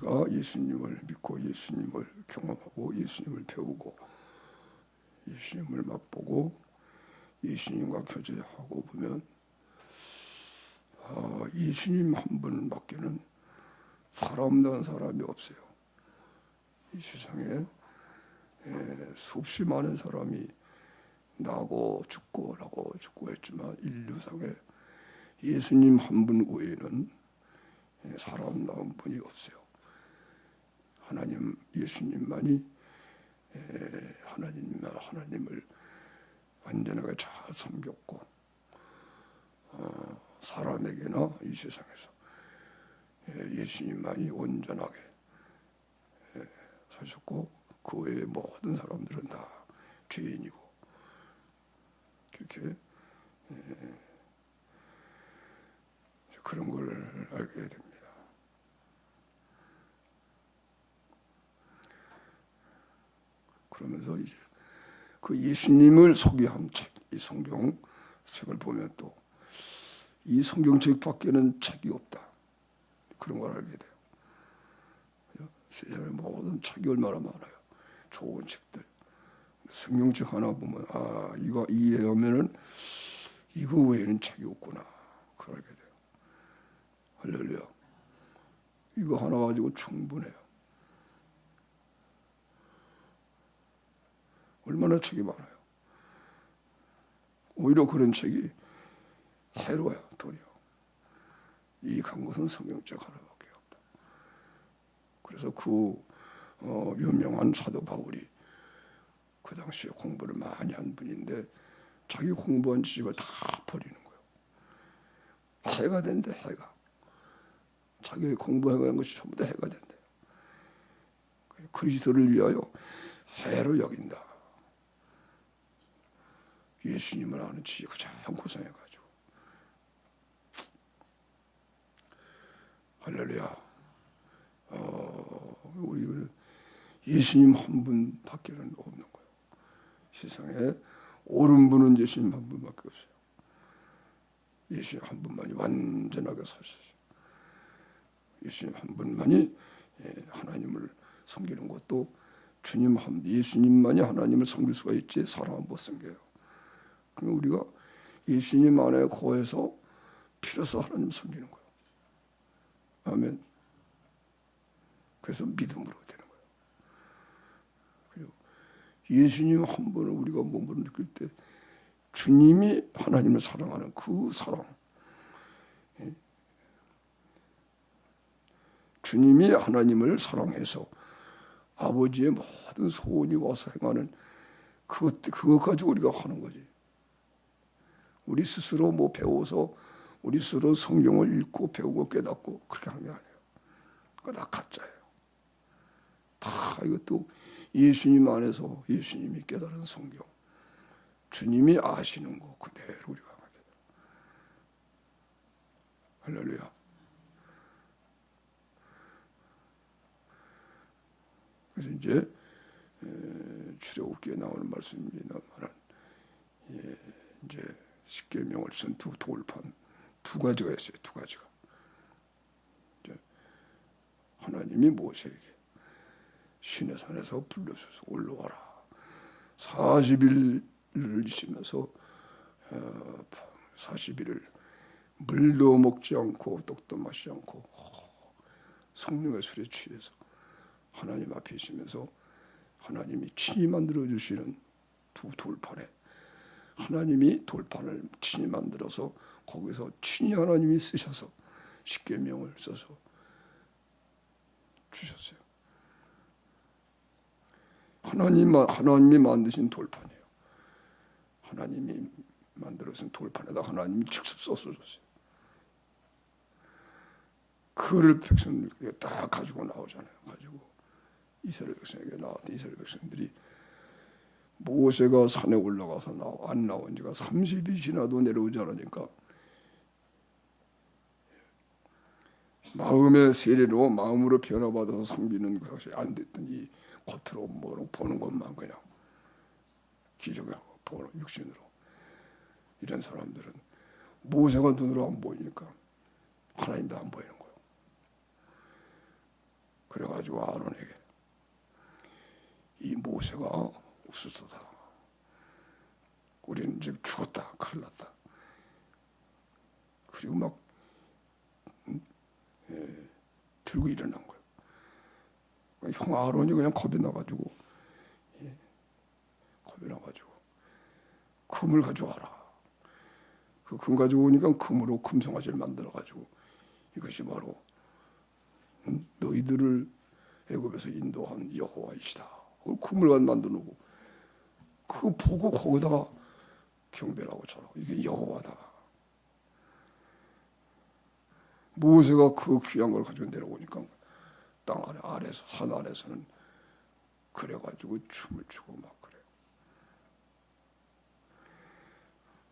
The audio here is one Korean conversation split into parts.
우리가 예수님을 믿고 예수님을 경험하고 예수님을 배우고 예수님을 맛보고 예수님과 교제하고 보면 예수님 한 분밖에는 사람다운 사람이 없어요. 이 세상에 수없이 많은 사람이 나고 죽고 나고 죽고 했지만 인류상에 예수님 한 분 외에는 사람다운 분이 없어요. 하나님 예수님만이 하나님을 완전하게 잘 섬겼고 사람에게나 이 세상에서 예수님만이 온전하게 사셨고 그 외의 모든 사람들은 다 죄인이고 그렇게 그런 걸 알게 됩니다. 그러면서 이제 그 예수님을 소개한 책, 이 성경책을 보면 또 이 성경책밖에는 책이 없다. 그런 걸 알게 돼요. 세상에 모든 책이 얼마나 많아요. 좋은 책들. 성경책 하나 보면 이거 이해하면은 이거 외에는 책이 없구나. 그걸 알게 돼요. 할렐루야. 이거 하나 가지고 충분해요. 얼마나 책이 많아요. 오히려 그런 책이 해로워요. 도리어. 이익한 것은 성경책 하나밖에 없다. 그래서 그 유명한 사도 바울이 그 당시에 공부를 많이 한 분인데 자기 공부한 지식을 다 버리는 거예요. 해가 된대. 해가. 자기 공부한 것이 전부 다 해가 된대. 그리스도를 위하여 해로 여긴다. 예수님을 아는 지혜가 가장 고생해가지고. 할렐루야. 우리는 예수님 한 분밖에는 없는 거예요. 세상에 옳은 분은 예수님 한 분밖에 없어요. 예수님 한 분만이 완전하게 사셨어요. 예수님 한 분만이 하나님을 섬기는 것도 예수님만이 하나님을 섬길 수가 있지 사람은 못 섬겨요. 그러니까 우리가 예수님 안에 거해서 비로소 하나님 섬기는 거예요. 아멘. 그래서 믿음으로 되는 거예요. 그리고 예수님 한 분을 우리가 몸으로 느낄 때 주님이 하나님을 사랑하는 그 사랑, 주님이 하나님을 사랑해서 아버지의 모든 소원이 와서 행하는 그것 가지고 우리가 하는 거지. 우리 스스로 배워서 우리 스스로 성경을 읽고 배우고 깨닫고 그렇게 하는 게 아니에요. 그거 다 가짜예요. 다 이것도 예수님 안에서 예수님이 깨달은 성경, 주님이 아시는 거 그대로 우리가 하게 돼요. 할렐루야. 그래서 이제 출애굽기에 나오는 말씀입니다만 이제 십계명을 쓴 돌판 두 가지가 있어요. 두 가지가. 하나님이 모세에게 시내 산에서 불러서서 올라와라. 40일을 있으면서 40일을 물도 먹지 않고 떡도 마시지 않고 성령의 술에 취해서 하나님 앞에 있으면서 하나님이 친히 만들어주시는 두 돌판에 하나님이 돌판을 친히 만들어서 거기서 친히 하나님이 쓰셔서 십계명을 써서 주셨어요. 하나님이 만드신 돌판이에요. 하나님이 만들어진 돌판에다 하나님이 직접 써서 줬어요. 그를 백성들에게 딱 가지고 나오잖아요. 가지고 이스라엘 백성에게 나왔던 이스라엘 백성들이 모세가 산에 올라가서 안 나온 지가 30이 지나도 내려오지 않으니까 마음의 세례로 마음으로 변화받아서 섬기는 것이 안 됐더니 겉으로 보는 것만 그냥 기적하고 보는 육신으로 이런 사람들은 모세가 눈으로 안 보이니까 하나님도 안 보이는 거예요. 그래가지고 아론에게 이 모세가 우스스다. 우리는 이제 죽었다. 큰일 났다. 그리고 막 들고 일어난 거예요. 형 아론이 그냥 겁이 나가지고 금을 가져와라. 그 금 가지고 오니까 금으로 금송아지를 만들어가지고 이것이 바로 너희들을 애굽에서 인도한 여호와이시다. 금을 만들어 놓고 그 보고 거기다가 경배하고 저러고 이게 여호와다. 모세가 그 귀한 걸 가지고 내려오니까 땅 아래에서 산 아래에서는 그래가지고 춤을 추고 막 그래요.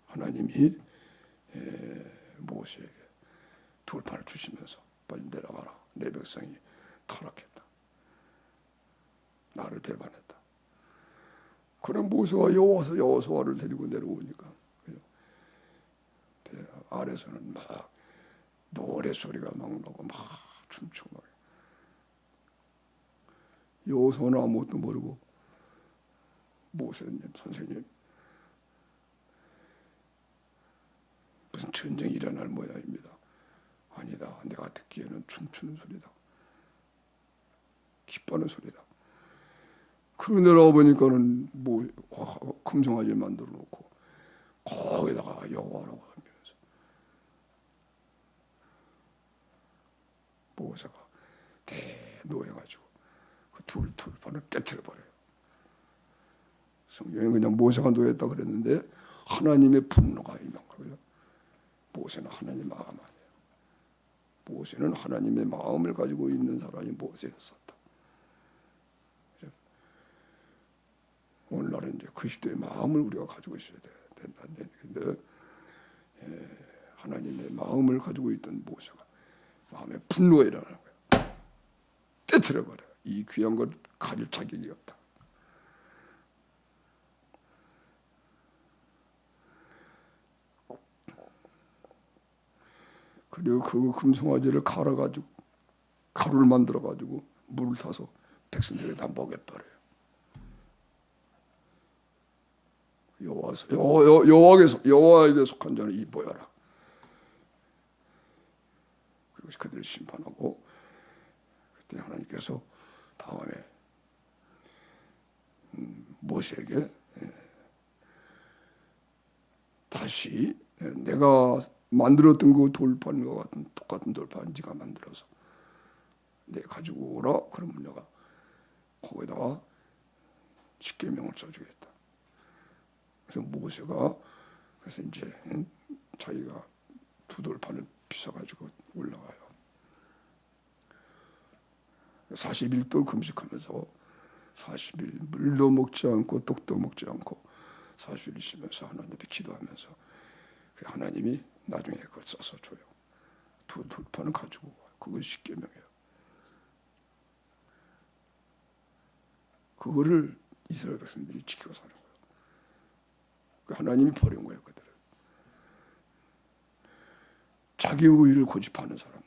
하나님이 모세에게 돌판을 주시면서 빨리 내려가라. 내 백성이 타락했다. 나를 배반했다. 그래 모세가 여호수아를 데리고 내려오니까 배 아래서는 막 노래 소리가 막 나고 막 춤추고 막. 여호수아는 아무것도 모르고 모세님 선생님 무슨 전쟁이 일어날 모양입니다. 아니다. 내가 듣기에는 춤추는 소리다. 기뻐하는 소리다. 그러고 내려와 보니까는 뭐 금송아지 만들어 놓고 거기다가 여호와라고 하면서 모세가 대노해가지고 그 돌판을 깨트려버려요. 성경에 그냥 모세가 노했다 그랬는데 하나님의 분노가 임한 거예요. 모세는 하나님의 마음 아니에요. 모세는 하나님의 마음을 가지고 있는 사람이 모세였었다. 오늘날은 이제 그리스도의 마음을 우리가 가지고 있어야 된다는 얘기인데 하나님의 마음을 가지고 있던 모세가 마음에 분노가 일어나는 거예요. 깨트려버려요. 이 귀한 걸 가질 자격이 없다. 그리고 그 금송아지를 갈아가지고 가루를 만들어가지고 물을 타서 백성들에게 다 먹여버려요. 여호와에게 속한 자는 이 보여라. 그리고 그들을 심판하고 그때 하나님께서 다음에 모세에게 다시 내가 만들었던 그 돌판과 같은 똑같은 돌판 네가 만들어서 내 가지고 오라. 그러면 내가 거기다가 십계명을 써주겠다. 그래서 모세가 그래서 이제 자기가 두 돌판을 빚어가지고 올라가요. 40일 금식하면서 40일 물도 먹지 않고 떡도 먹지 않고 40일 있으면서 하나님께 기도하면서 하나님이 나중에 그걸 써서 줘요. 두 돌판을 가지고 그걸 십계명이에요. 그거를 이스라엘 백성들이 지키고 사는 거예요. 하나님이 버린 거예요, 그들을. 자기 의의를 고집하는 사람들.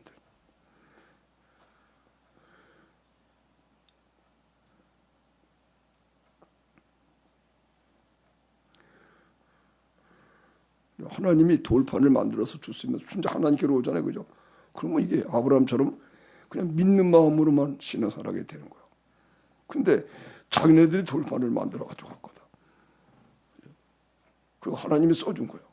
하나님이 돌판을 만들어서 줬으면 진짜 하나님께로 오잖아요, 그죠? 그러면 이게 아브라함처럼 그냥 믿는 마음으로만 신앙생활하게 되는 거예요. 근데 자기네들이 돌판을 만들어 가지고 갔거든. 그리고 하나님이 써준 거예요.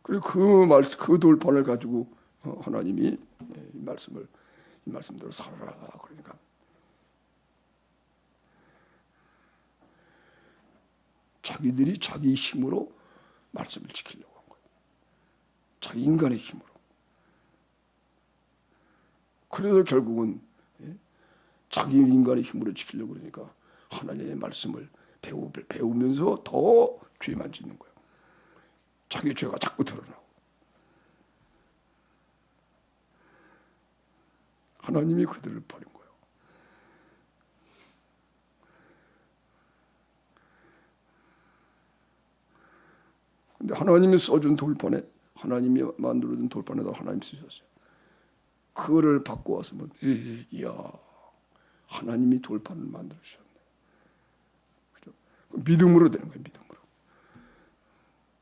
그리고 그 돌판을 가지고 하나님이 이 말씀대로 살아라. 그러니까 자기들이 자기 힘으로 말씀을 지키려고 한 거예요. 자기 인간의 힘으로. 그래서 결국은 자기 인간의 힘으로 지키려고 그러니까 하나님의 말씀을 배우면서 더 죄만 짓는 거예요. 자기 죄가 자꾸 드러나고. 하나님이 그들을 버린 거예요. 근데 하나님이 써준 돌판에, 하나님이 만들어준 돌판에다 하나님 쓰셨어요. 그거를 바꿔왔으면, 이야, 하나님이 돌판을 만들어주셨네. 그죠? 믿음으로 되는 거예요, 믿음으로.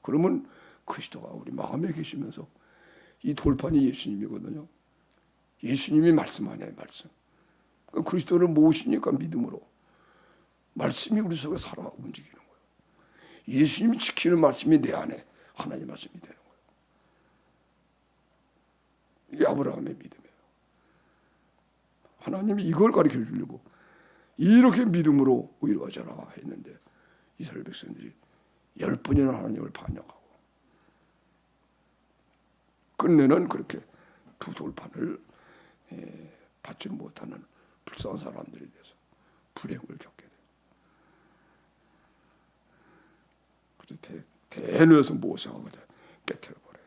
그러면 그리스도가 우리 마음에 계시면서, 이 돌판이 예수님이거든요. 예수님이 말씀 아니에요, 말씀. 그리스도를 모시니까 믿음으로 말씀이 우리 속에 살아 움직이는 거예요. 예수님이 지키는 말씀이 내 안에 하나님 말씀이 되는 거예요. 이게 아브라함의 믿음이에요. 하나님이 이걸 가르쳐 주려고 이렇게 믿음으로 의로하자라 했는데 이스라엘 백성들이 10번이나 하나님을 반역하고 끝내는 그렇게 두 돌판을 받지 못하는 불쌍한 사람들이 돼서 불행을 겪게 돼요. 그래서 대노에서 모세하고 깨트려버려요.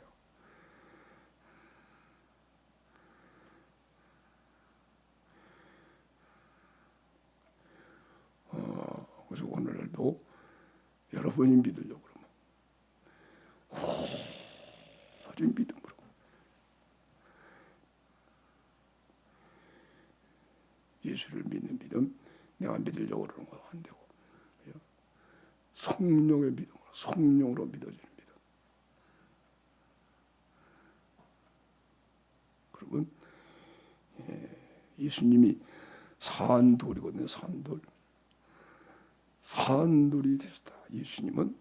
그래서 오늘날도 여러분이 믿으려고 그러면 오직 믿음으로 예수를 믿는 믿음, 내가 믿으려고 그러는 거 안 되고 성령의 믿음으로, 성령으로 믿어지는 믿음. 그러면 예수님이 산돌이거든요. 산돌. 산돌이 되셨다. 예수님은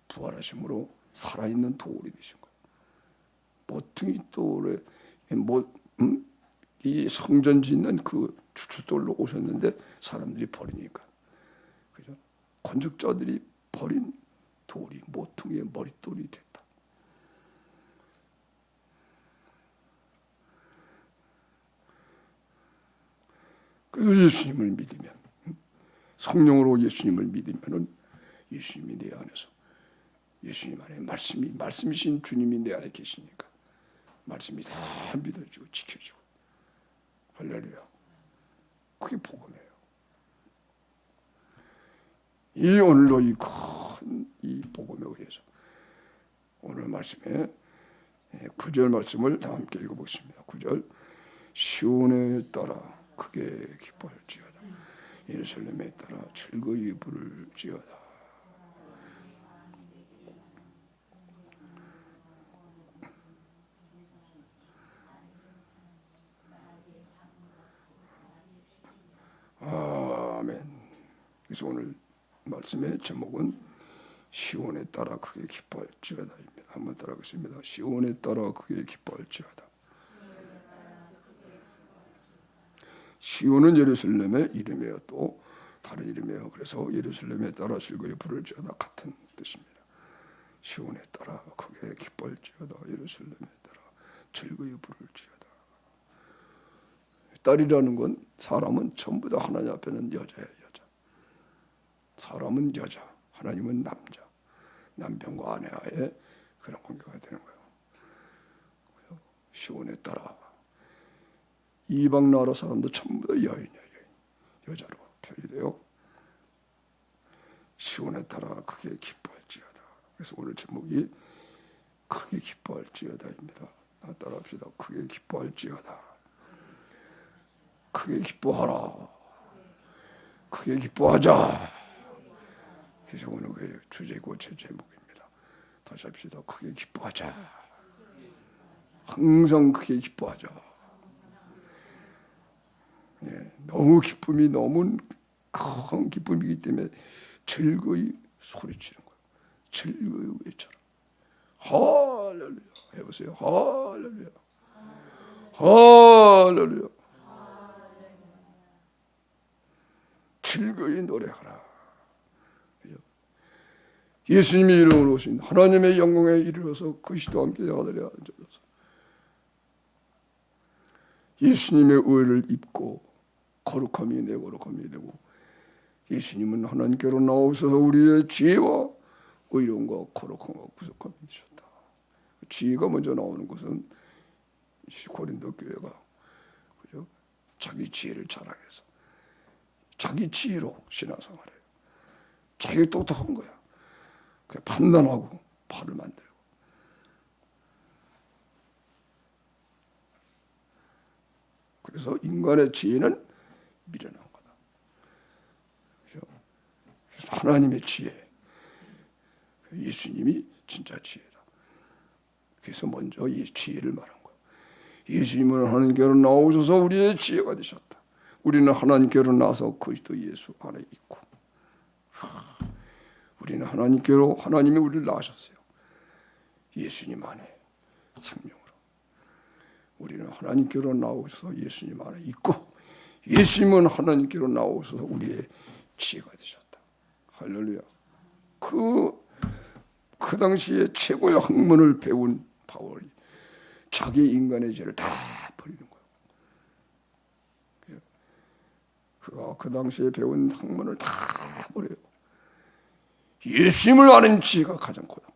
부활하심으로 살아있는 돌이 되신 거예요. 모퉁이 돌에 이 성전 짓는 그 주춧돌로 오셨는데 사람들이 버리니까, 그죠? 건축자들이 버린 돌이 모퉁이의 머릿돌이 됐다. 그래서 예수님을 믿으면, 성령으로 예수님을 믿으면은 예수님이 내 안에서, 예수님 안에 말씀이신 주님이 내 안에 계시니까 말씀이 다 믿어지고 지켜지고, 할렐루야. 그게 복음이에요. 이 오늘도 이 큰 이 복음에 의해서 오늘 말씀에 9절 말씀을 다 함께 읽어보겠습니다. 9절. 시온에 따라 크게 기뻐할지어다. 예루살렘에 따라 즐거이 부를지어다. 아멘. 그래서 오늘 말씀의 제목은 시온에 따라 크게 기뻐할지어다입니다. 한번 따라하겠습니다. 시온에 따라 크게 기뻐할지어다. 시온은 예루살렘의 이름이에요. 또 다른 이름이에요. 그래서 예루살렘에 따라 즐거이 부를지어다 같은 뜻입니다. 시온에 따라 크게 기뻐할지어다. 예루살렘에 따라 즐거이 부를지어다. 딸이라는 건, 사람은 전부 다 하나님 앞에는 여자예요. 여자. 사람은 여자, 하나님은 남자. 남편과 아내와의 그런 관계가 되는 거예요. 시온에 따라 이방 나라 사람도 전부 다 여인이야. 여자로 표현이 돼요. 시온에 따라 크게 기뻐할지어다. 그래서 오늘 제목이 크게 기뻐할지어다입니다. 따라합시다. 크게 기뻐할지어다. 크게 기뻐하라. 크게 기뻐하자. 그래서 오늘 그 주제고 제 제목입니다. 다시 합시다. 크게 기뻐하자. 항상 크게 기뻐하자. 너무 기쁨이 너무 큰 기쁨이기 때문에 즐거이 소리치는 거예요. 즐거이 외쳐라. 할렐루야. 해보세요. 할렐루야. 할렐루야. 즐거이 노래하라. 예수님이 이름으로 오신 하나님의 영광에 이르러서 그리스도와 함께 하늘에 앉아서 예수님의 의를 입고 거룩함이 내 거룩함이 되고, 예수님은 하나님께로 나오셔서 우리의 지혜와 의로움과 거룩함과 구속함이 되셨다. 지혜가 먼저 나오는 것은 고린도 교회가, 그죠? 자기 지혜를 자랑해서 자기 지혜로 신앙생활해요. 자기가 똑똑한 거야. 판단하고 팔을 만들고. 그래서 인간의 지혜는 미련한 거다. 그래서 하나님의 지혜, 예수님이 진짜 지혜다. 그래서 먼저 이 지혜를 말한 거예요. 예수님은 하나님께로 나오셔서 우리의 지혜가 되셨다. 우리는 하나님께로 나서 그리스도 예수 안에 있고, 우리는 하나님께로, 하나님이 우리를 낳으셨어요. 예수님 안에 생명으로. 우리는 하나님께로 나오셔서 예수님 안에 있고, 예수님은 하나님께로 나오셔서 우리의 지혜가 되셨다. 할렐루야. 그 당시에 최고의 학문을 배운 바울이 자기 인간의 죄를 다 버리는 거예요. 그가 그 당시에 배운 학문을 다 버려요. 예수님을 아는 지혜가 가장 고상하다.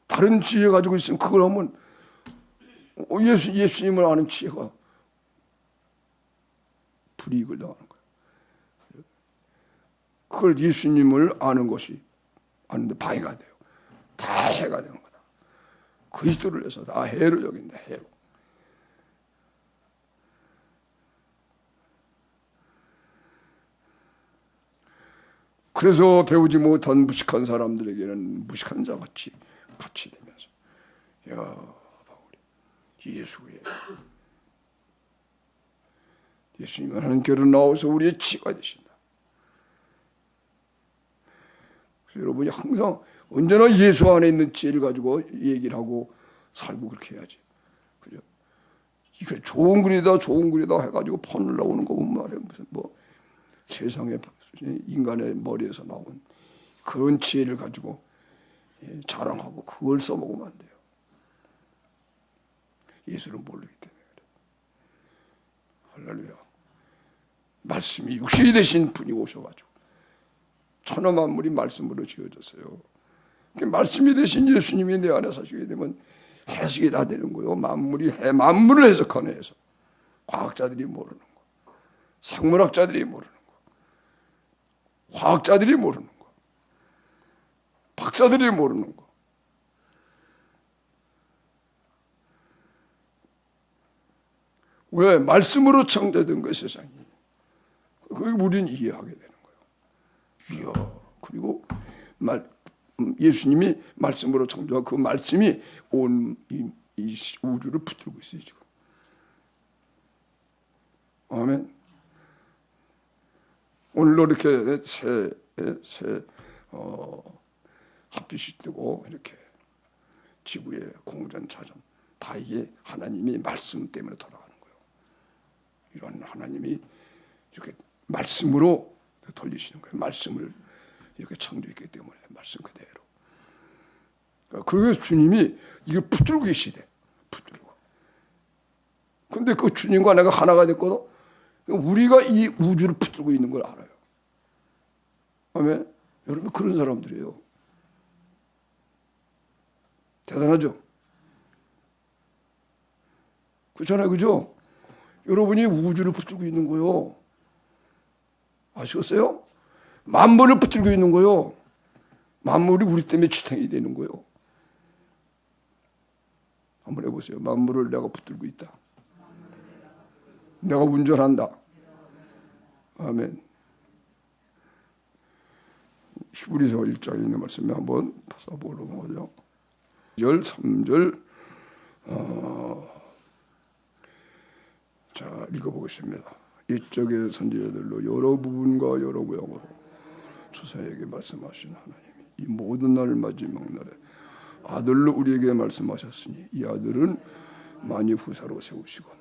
다른 지혜 가지고 있으면 그걸 하면 예수님을 아는 지혜가 불이익을 당하는 거예요. 그걸 예수님을 아는 것이 아는데 방해가 돼요. 다 해가 되는 거다. 그리스도를 해서 다 해로 여긴다. 해로. 그래서 배우지 못한 무식한 사람들에게는 무식한 자같이 같이 되면서, 야, 바울이 예수님은 하나님께로 나와서 우리의 지혜가 되신다. 그래서 여러분이 항상 언제나 예수 안에 있는 지혜를 가지고 얘기를 하고 살고 그렇게 해야지. 그죠? 이게 좋은 글이다 해가지고 폰을 나오는 거 보면 말이야. 무슨 세상에 인간의 머리에서 나온 그런 지혜를 가지고 자랑하고 그걸 써먹으면 안 돼요. 예수를 모르기 때문에 그래. 할렐루야. 말씀이 육신이 되신 분이 오셔가지고 천하 만물이 말씀으로 지어졌어요. 말씀이 되신 예수님이 내 안에 사시게 되면 해석이 다 되는 거예요. 만물을 해석하는 해석. 과학자들이 모르는 거, 생물학자들이 모르는 거, 화학자들이 모르는 거, 박사들이 모르는 거. 왜? 말씀으로 창조된 거예요, 세상이. 그걸 우리는 이해하게 되는 거예요. 이야, 그리고 예수님이 말씀으로 창조한 그 말씀이 온 이 우주를 붙들고 있어요, 지금. 아멘. 오늘도 이렇게 새 햇빛이 뜨고 이렇게 지구의 공전차전 다 이게 하나님이 말씀 때문에 돌아가는 거예요. 이런 하나님이 이렇게 말씀으로 돌리시는 거예요. 말씀을 이렇게 창조했기 때문에 말씀 그대로. 그래서 주님이 이걸 붙들고 계시대. 붙들고. 근데 그 주님과 내가 하나가 됐거든. 우리가 이 우주를 붙들고 있는 걸 알아요. 아멘. 여러분 그런 사람들이에요. 대단하죠? 그렇잖아요, 그죠? 여러분이 우주를 붙들고 있는 거요. 아시겠어요? 만물을 붙들고 있는 거요. 만물이 우리 때문에 지탱이 되는 거요. 한번 해보세요. 만물을 내가 붙들고 있다. 내가 운전한다. 아멘. 히브리서 1장에 있는 말씀에 한번 써보려고 하죠. 3절 자 읽어보겠습니다. 이쪽의 선지자들로 여러 부분과 여러 모양으로 조상에게 말씀하신 하나님이 이 모든 날 마지막 날에 아들로 우리에게 말씀하셨으니 이 아들은 만유 후사로 세우시고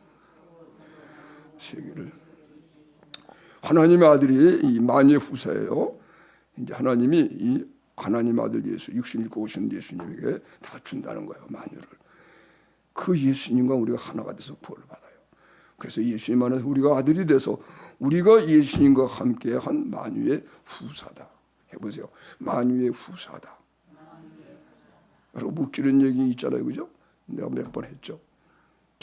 세계를 하나님의 아들이 이 만유 후사예요. 이제 하나님이 이 하나님 아들 예수 육신 입고 오신 예수님에게 다 준다는 거예요. 만유를. 그 예수님과 우리가 하나가 돼서 구원을 받아요. 그래서 예수님 안에서 우리가 아들이 돼서 우리가 예수님과 함께한 만유의 후사다. 해보세요. 만유의 후사다. 여러분 묵주는 얘기 있잖아요, 그죠? 내가 몇 번 했죠.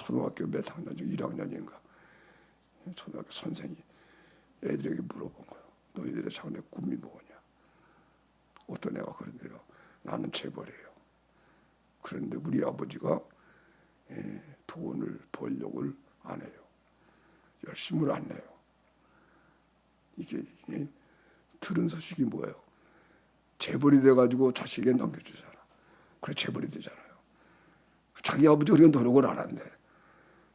초등학교 몇 학년이죠? 1학년인가? 초등학교 선생이 애들에게 물어본 거예요. 너희들의 장래 꿈이 뭐냐? 어떤 애가 그러더래요. 나는 재벌이에요. 그런데 우리 아버지가 돈을 벌려고 안 해요. 열심을 안 내요. 이게 들은 소식이 뭐예요? 재벌이 돼가지고 자식에게 넘겨주잖아. 그래 재벌이 되잖아요. 자기 아버지가 그렇게 노력을 안 한대.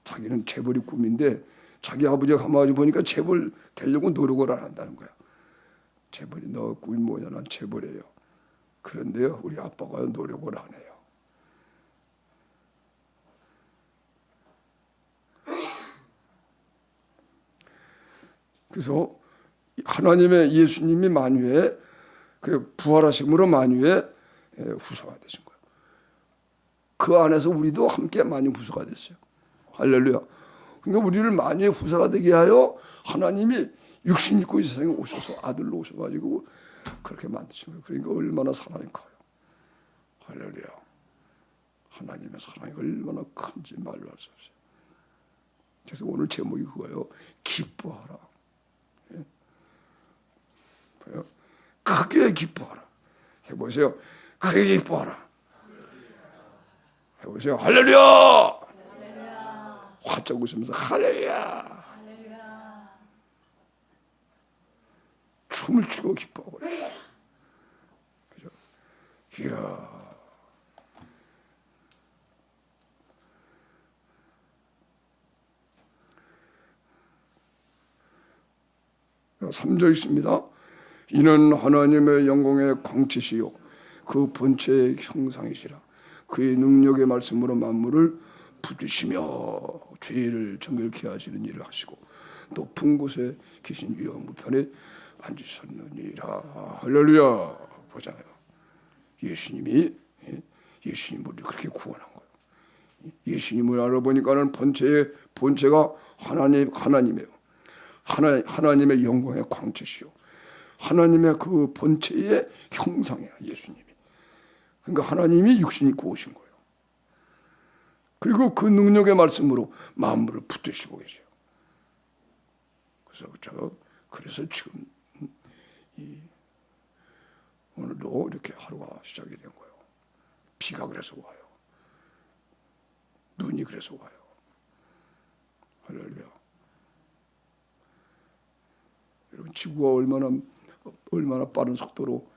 자기는 재벌이 꿈인데 자기 아버지가 가만히 보니까 재벌 되려고 노력을 안 한다는 거야. 재벌이 너 꿈이 뭐냐? 난 재벌이에요. 그런데요 우리 아빠가 노력을 안 해요. 그래서 하나님의 예수님이 만유에 그 부활하심으로 만유에 후사가 되신 거예요. 그 안에서 우리도 함께 만유 후사가 됐어요. 할렐루야. 그러니까 우리를 만유의 후사가 되게 하여 하나님이 육신 입고 이 세상에 오셔서 아들로 오셔가지고 그렇게 만드신 거예요. 그러니까 얼마나 사랑이 커요. 할렐루야. 하나님의 사랑이 얼마나 큰지 말로 할 수 없어요. 그래서 오늘 제목이 그거예요. 기뻐하라. 크게 기뻐하라. 해보세요. 크게 기뻐하라. 해보세요. 할렐루야. 활짝 웃으면서 할렐루야. 춤을 추고 기뻐하고 그죠? 이야. 3절 있습니다. 이는 하나님의 영광의 광채시요 그 본체의 형상이시라. 그의 능력의 말씀으로 만물을 붙드시며 죄를 정결케 하시는 일을 하시고 높은 곳에 계신 위엄 우편에 앉으셨느니라. 할렐루야. 보잖아요. 예수님이 우리를 그렇게 구원한 거예요. 예수님을 알아보니까는 본체가 하나님이에요. 하나님의 영광의 광채시요 하나님의 그 본체의 형상이야 예수님이. 그러니까 하나님이 육신 입고 오신 거예요. 그리고 그 능력의 말씀으로 만물을 붙드시고 계세요. 그래서 지금 오늘도 이렇게 하루가 시작이 된 거예요. 비가 그래서 와요. 눈이 그래서 와요. 할렐루야. 여러분 지구가 얼마나 빠른 속도로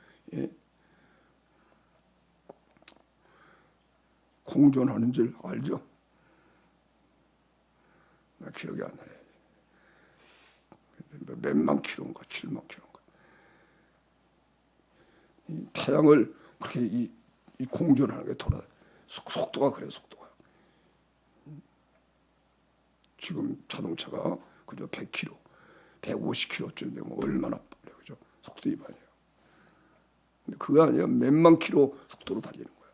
공존하는 줄 알죠? 나 기억이 안 나네. 몇만 킬로인가 7만 킬로인가. 이 태양을 그렇게 이 공존하는 게 돌아 속도가 그래요. 속도가. 지금 자동차가 그저 100km, 150km쯤 되면 얼마나 빠르요, 그죠? 속도 위반이에요. 근데 그거 아니야. 몇만 킬로 속도로 달리는 거예요.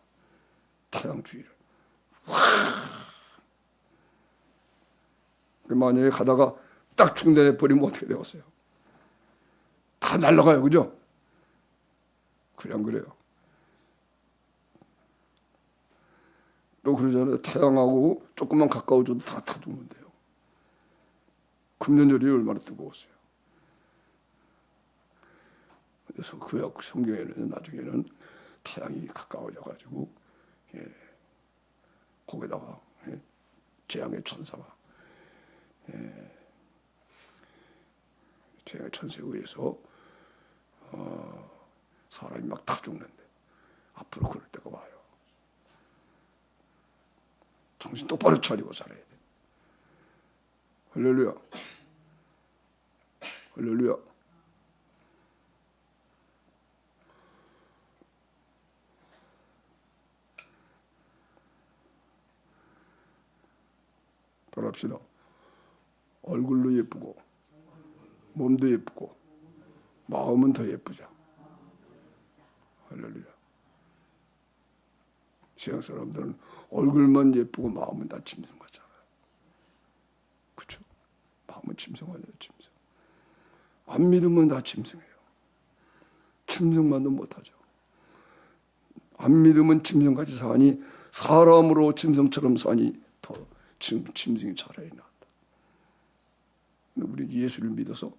태양 주위를. 만약에 가다가 딱 충전해 버리면 어떻게 되겠어요? 다 날아가요, 그죠? 그래 안 그래요? 또 그러잖아요. 태양하고 조금만 가까워져도 다 죽는데요. 금년절이 얼마나 뜨거웠어요. 그래서 그 성경에는 나중에는 태양이 가까워져가지고 거기다가 재앙의 천사가 재앙의 천사에 의해서 사람이 막 다 죽는데 앞으로 그럴 때가 와요. 정신 똑바로 차리고 살아야 돼. 할렐루야. 할렐루야. 따라합시다. 얼굴도 예쁘고 몸도 예쁘고 마음은 더 예쁘자. 할렐루야. 세상 사람들은 얼굴만 예쁘고 마음은 다 짐승 같잖아요. 그렇죠? 마음은 짐승 아니에요. 짐승. 안 믿으면 다 짐승이에요. 짐승만도 못하죠. 안 믿으면 짐승같이 사니 사람으로 짐승처럼 사니 더 짐승이 차라리 낫다. 우리 예수를 믿어서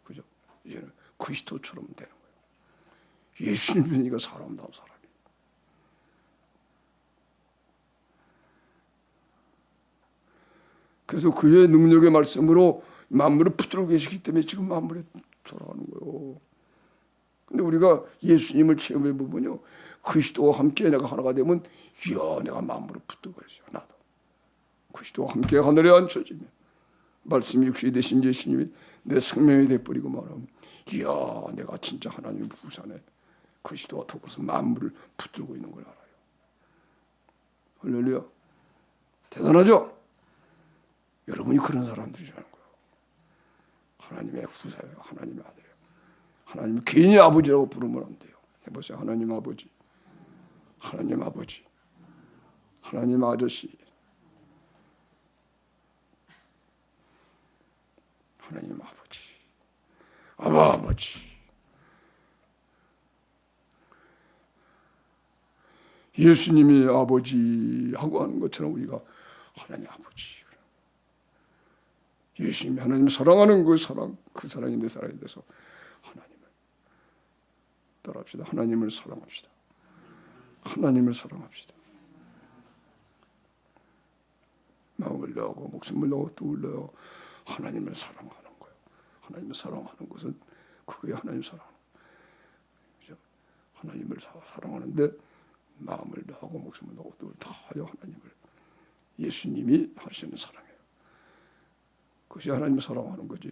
그죠? 이제는 그리스도처럼 되는 거예요. 예수를 믿으니까 사람다운 사람이. 그래서 그의 능력의 말씀으로 만물을 붙들고 계시기 때문에 지금 만물에 돌아가는 거예요. 근데 우리가 예수님을 체험해 보면요, 그리스도와 함께 내가 하나가 되면, 이야, 내가 만물을 붙들고 있어요. 나도 그리스도와 함께 하늘에 앉혀지면, 말씀이 육신이 되신 예수님이 내 생명이 되어버리고 말하면, 이야, 내가 진짜 하나님의 부산에 그리스도와 더불어서 만물을 붙들고 있는 걸 알아요. 할렐루야. 대단하죠? 여러분이 그런 사람들이라는 거예요. 하나님의 후사예요. 하나님의 아들이에요. 하나님 괜히 아버지라고 부르면 안 돼요. 해보세요. 하나님 아버지, 하나님 아버지, 하나님 아저씨, 하나님 아버지, 아버지. 예수님이 아버지하고 하는 것처럼 우리가 하나님 아버지. 예수님이 하나님 사랑하는 그 사랑이 내 사랑이 돼서 하나님을 따라합시다. 하나님을 사랑합시다. 하나님을 사랑합시다. 마음을 다하고 목숨을 다하고 뚝을 다하고 하나님을 사랑하는 거예요. 하나님을 사랑하는 것은 그게 하나님 사랑. 그죠? 하나님을 사랑하는데 마음을 다하고 목숨을 다하고 뚝을 다하여 하나님을, 예수님이 하시는 사랑이에요. 그것이 하나님을 사랑하는 거지.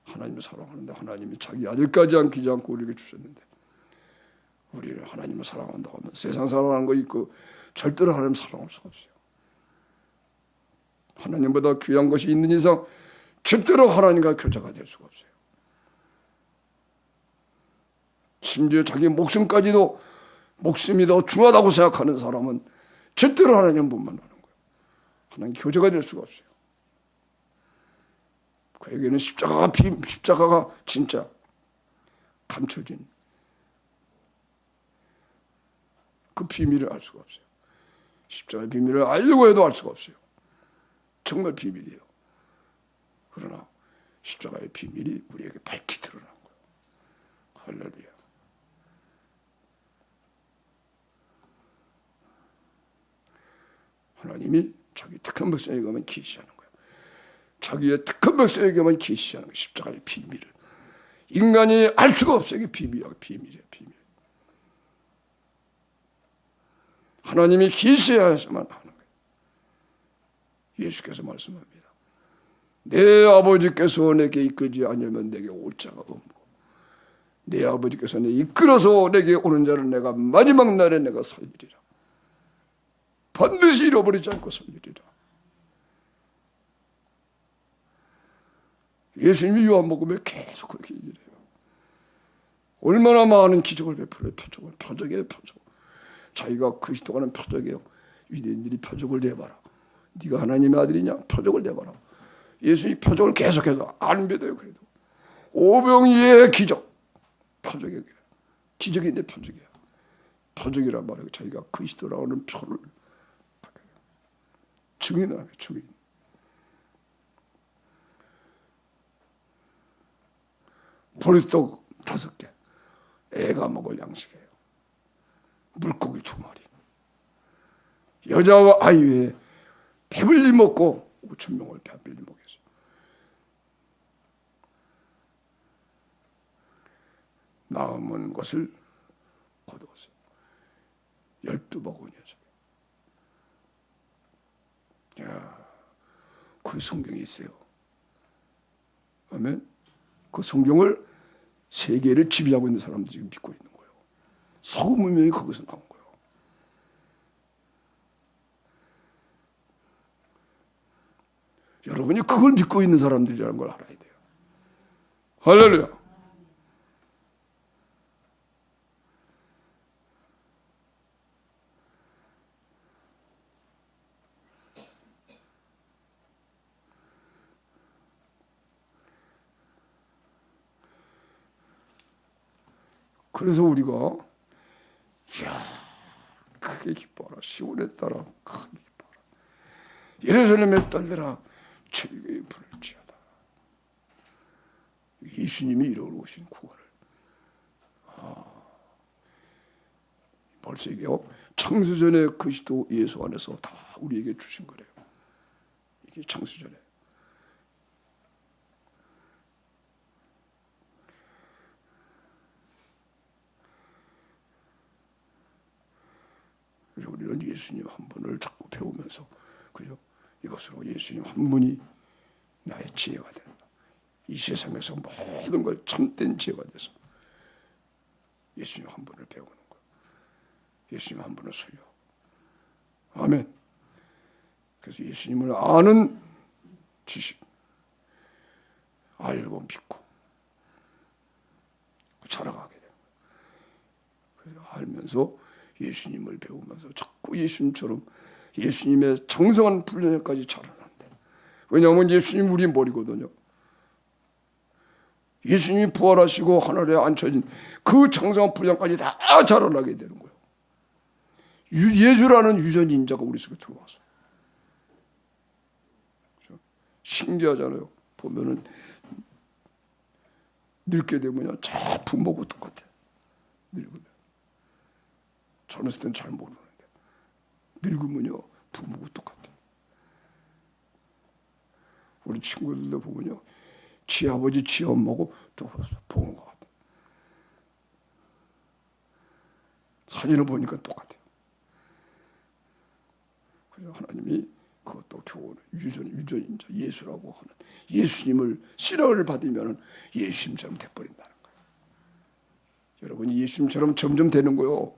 하나님을 사랑하는데 하나님이 자기 아들까지 안기지 않고 우리에게 주셨는데, 우리를 하나님을 사랑한다고 하면 세상 사랑하는 거 있고 절대로 하나님 사랑할 수가 없어요. 하나님보다 귀한 것이 있는 이상 절대로 하나님과 교제가 될 수가 없어요. 심지어 자기 목숨까지도, 목숨이 더 중하다고 생각하는 사람은 절대로 하나님 못 만나는 거예요. 하나님 교제가 될 수가 없어요. 그에게는 십자가가 진짜 감춰진 그 비밀을 알 수가 없어요. 십자가의 비밀을 알려고 해도 알 수가 없어요. 정말 비밀이에요. 그러나 십자가의 비밀이 우리에게 밝히 드러난 거예요. 할렐루야. 하나님이 자기 택한 백성에게만 계시하는 거예요. 자기의 택한 백성에게만 계시하는 거예요. 십자가의 비밀을. 인간이 알 수가 없어요. 이게 비밀이에요. 비밀이에요. 비밀. 하나님이 계시하셔야만 하는 거예요. 예수께서 말씀합니다. 내 아버지께서 내게 이끌지 않으면 내게 올 자가 없고, 내 아버지께서 내 이끌어서 내게 오는 자를 내가 마지막 날에 내가 살리리라. 반드시 잃어버리지 않고 살리리라. 예수님이 요한복음에 계속 그렇게 얘기를 해요. 얼마나 많은 기적을 베풀어요. 표적이에요. 표적. 자기가 그리스도가 하는 표적이에요. 유대인들이 표적을 내봐라. 네가 하나님의 아들이냐? 표적을 내봐라. 예수님이 표적을 계속해서 안 믿어요. 그래도 오병이의 기적, 표적이에요. 기적인데 표적이야. 표적이란 말이에요. 자기가 그리스도라고 하는 표를 증인을 하는 증인. 보리떡 5개, 애가 먹을 양식이에요. 물고기 2마리. 여자와 아이 외에 배불리 먹고 5,000명을 배불리 먹였어요. 남은 것을 거두었어요. 12바구니였어요. 야, 그 성경이 있어요. 아멘. 그 성경을 세계를 지배하고 있는 사람들이 지금 믿고 있는 거예요. 서구 문명이 거기서 나온 거예요. 여러분이 그걸 믿고 있는 사람들이라는 걸 알아야 돼요. 할렐루야. 그래서 우리가 이야, 크게 기뻐하라. 시온에 따라 크게 기뻐하라. 예루살렘에 딸들아 즐거이 부를지어다. 예수님이 이루어 오신 구원을 벌써 이게요 창세전에 그리스도 예수 안에서 다 우리에게 주신 거래요. 이게 창세전에. 그래서 우리는 예수님 한 분을 자꾸 배우면서 그죠? 이것으로 예수님 한 분이 나의 지혜가 된다. 이 세상에서 모든 걸 참된 지혜가 돼서 예수님 한 분을 배우는 거예요. 예수님 한 분을 소유하고. 아멘. 그래서 예수님을 아는 지식, 알고 믿고 자라가게 돼요. 그래서 알면서 예수님을 배우면서 자꾸 예수님처럼 예수님의 정성한 훈련까지 자라는데, 왜냐하면 예수님 우리 머리거든요. 예수님이 부활하시고 하늘에 앉혀진 그 정성한 훈련까지 다 자라나게 되는 거예요. 예수라는 유전인자가 우리 속에 들어와서. 신기하잖아요. 보면은 늙게 되면요, 다 부모고 똑같아. 늙으면. 젊었을 땐 잘 모르는데 늙으면요 부모고 똑같아. 우리 친구들도 보면요 지 아버지 지 엄마고 또 보는 것 같아. 사진을 보니까 똑같아요. 그래서 하나님이 그것도 교훈 유전인자 예수라고 하는 예수님을 실현을 받으면 예수님처럼 돼버린다는 거예요. 여러분이 예수님처럼 점점 되는 거예요.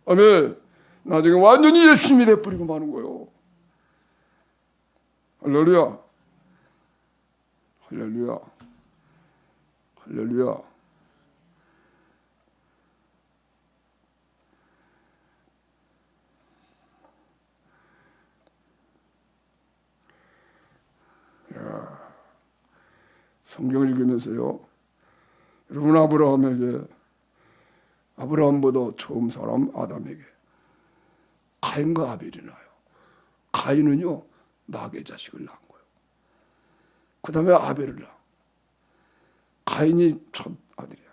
아멘. 나중에 완전히 예수님이 돼버리고 마는 거예요. 할렐루야. 할렐루야. 할렐루야. 야, 성경을 읽으면서요, 여러분 아브라함보다 처음 사람 아담에게 가인과 아벨이 나요. 가인은요 마귀의 자식을 낳은 거예요. 그 다음에 아벨을 낳아. 가인이 첫 아들이야.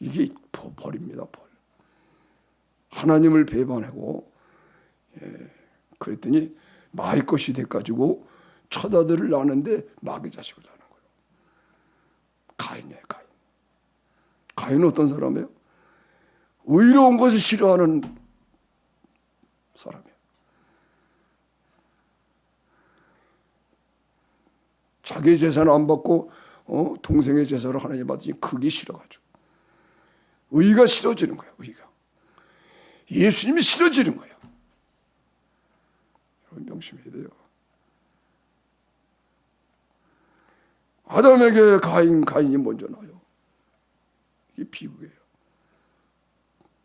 이게 벌입니다. 벌. 하나님을 배반하고 그랬더니 마의 것이 돼가지고 첫 아들을 낳는데 마귀의 자식을 낳는 거예요. 가인이에요. 가인은 어떤 사람이에요? 의로운 것을 싫어하는 사람이에요. 자기의 재산을 안 받고 동생의 재산을 하나님 받으니 그게 싫어가지고 의가 싫어지는 거예요. 의가. 예수님이 싫어지는 거예요. 여러분 명심해야 돼요. 아담에게 가인이 먼저 나요. 이게 비극이에요.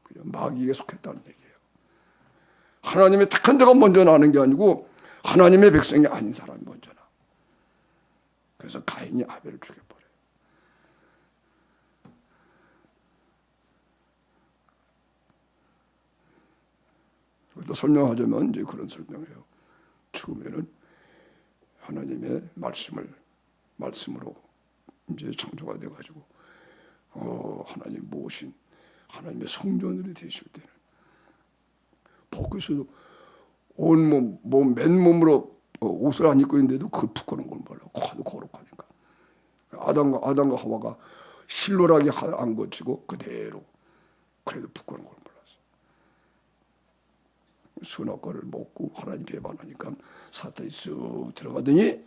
그냥 마귀에게 속했다는 얘기예요. 하나님의 택한 자가 먼저 나는 게 아니고 하나님의 백성이 아닌 사람이 먼저 나. 그래서 가인이 아벨을 죽여버려요. 또 설명하자면 이제 그런 설명이에요. 처음에는 하나님의 말씀으로 이제 창조가 돼가지고 하나님 모신 하나님의 성전으로 되실 때는 벗겨서도 온몸 맨몸으로 옷을 안 입고 있는데도 그걸 부끄러운 걸 몰라. 거룩하니까. 아담과 하와가 실로라기 안 거치고 그대로 그래도 부끄러운 걸 몰랐어. 선악과를 먹고 하나님 배반하니까 사탄이 쑥 들어가더니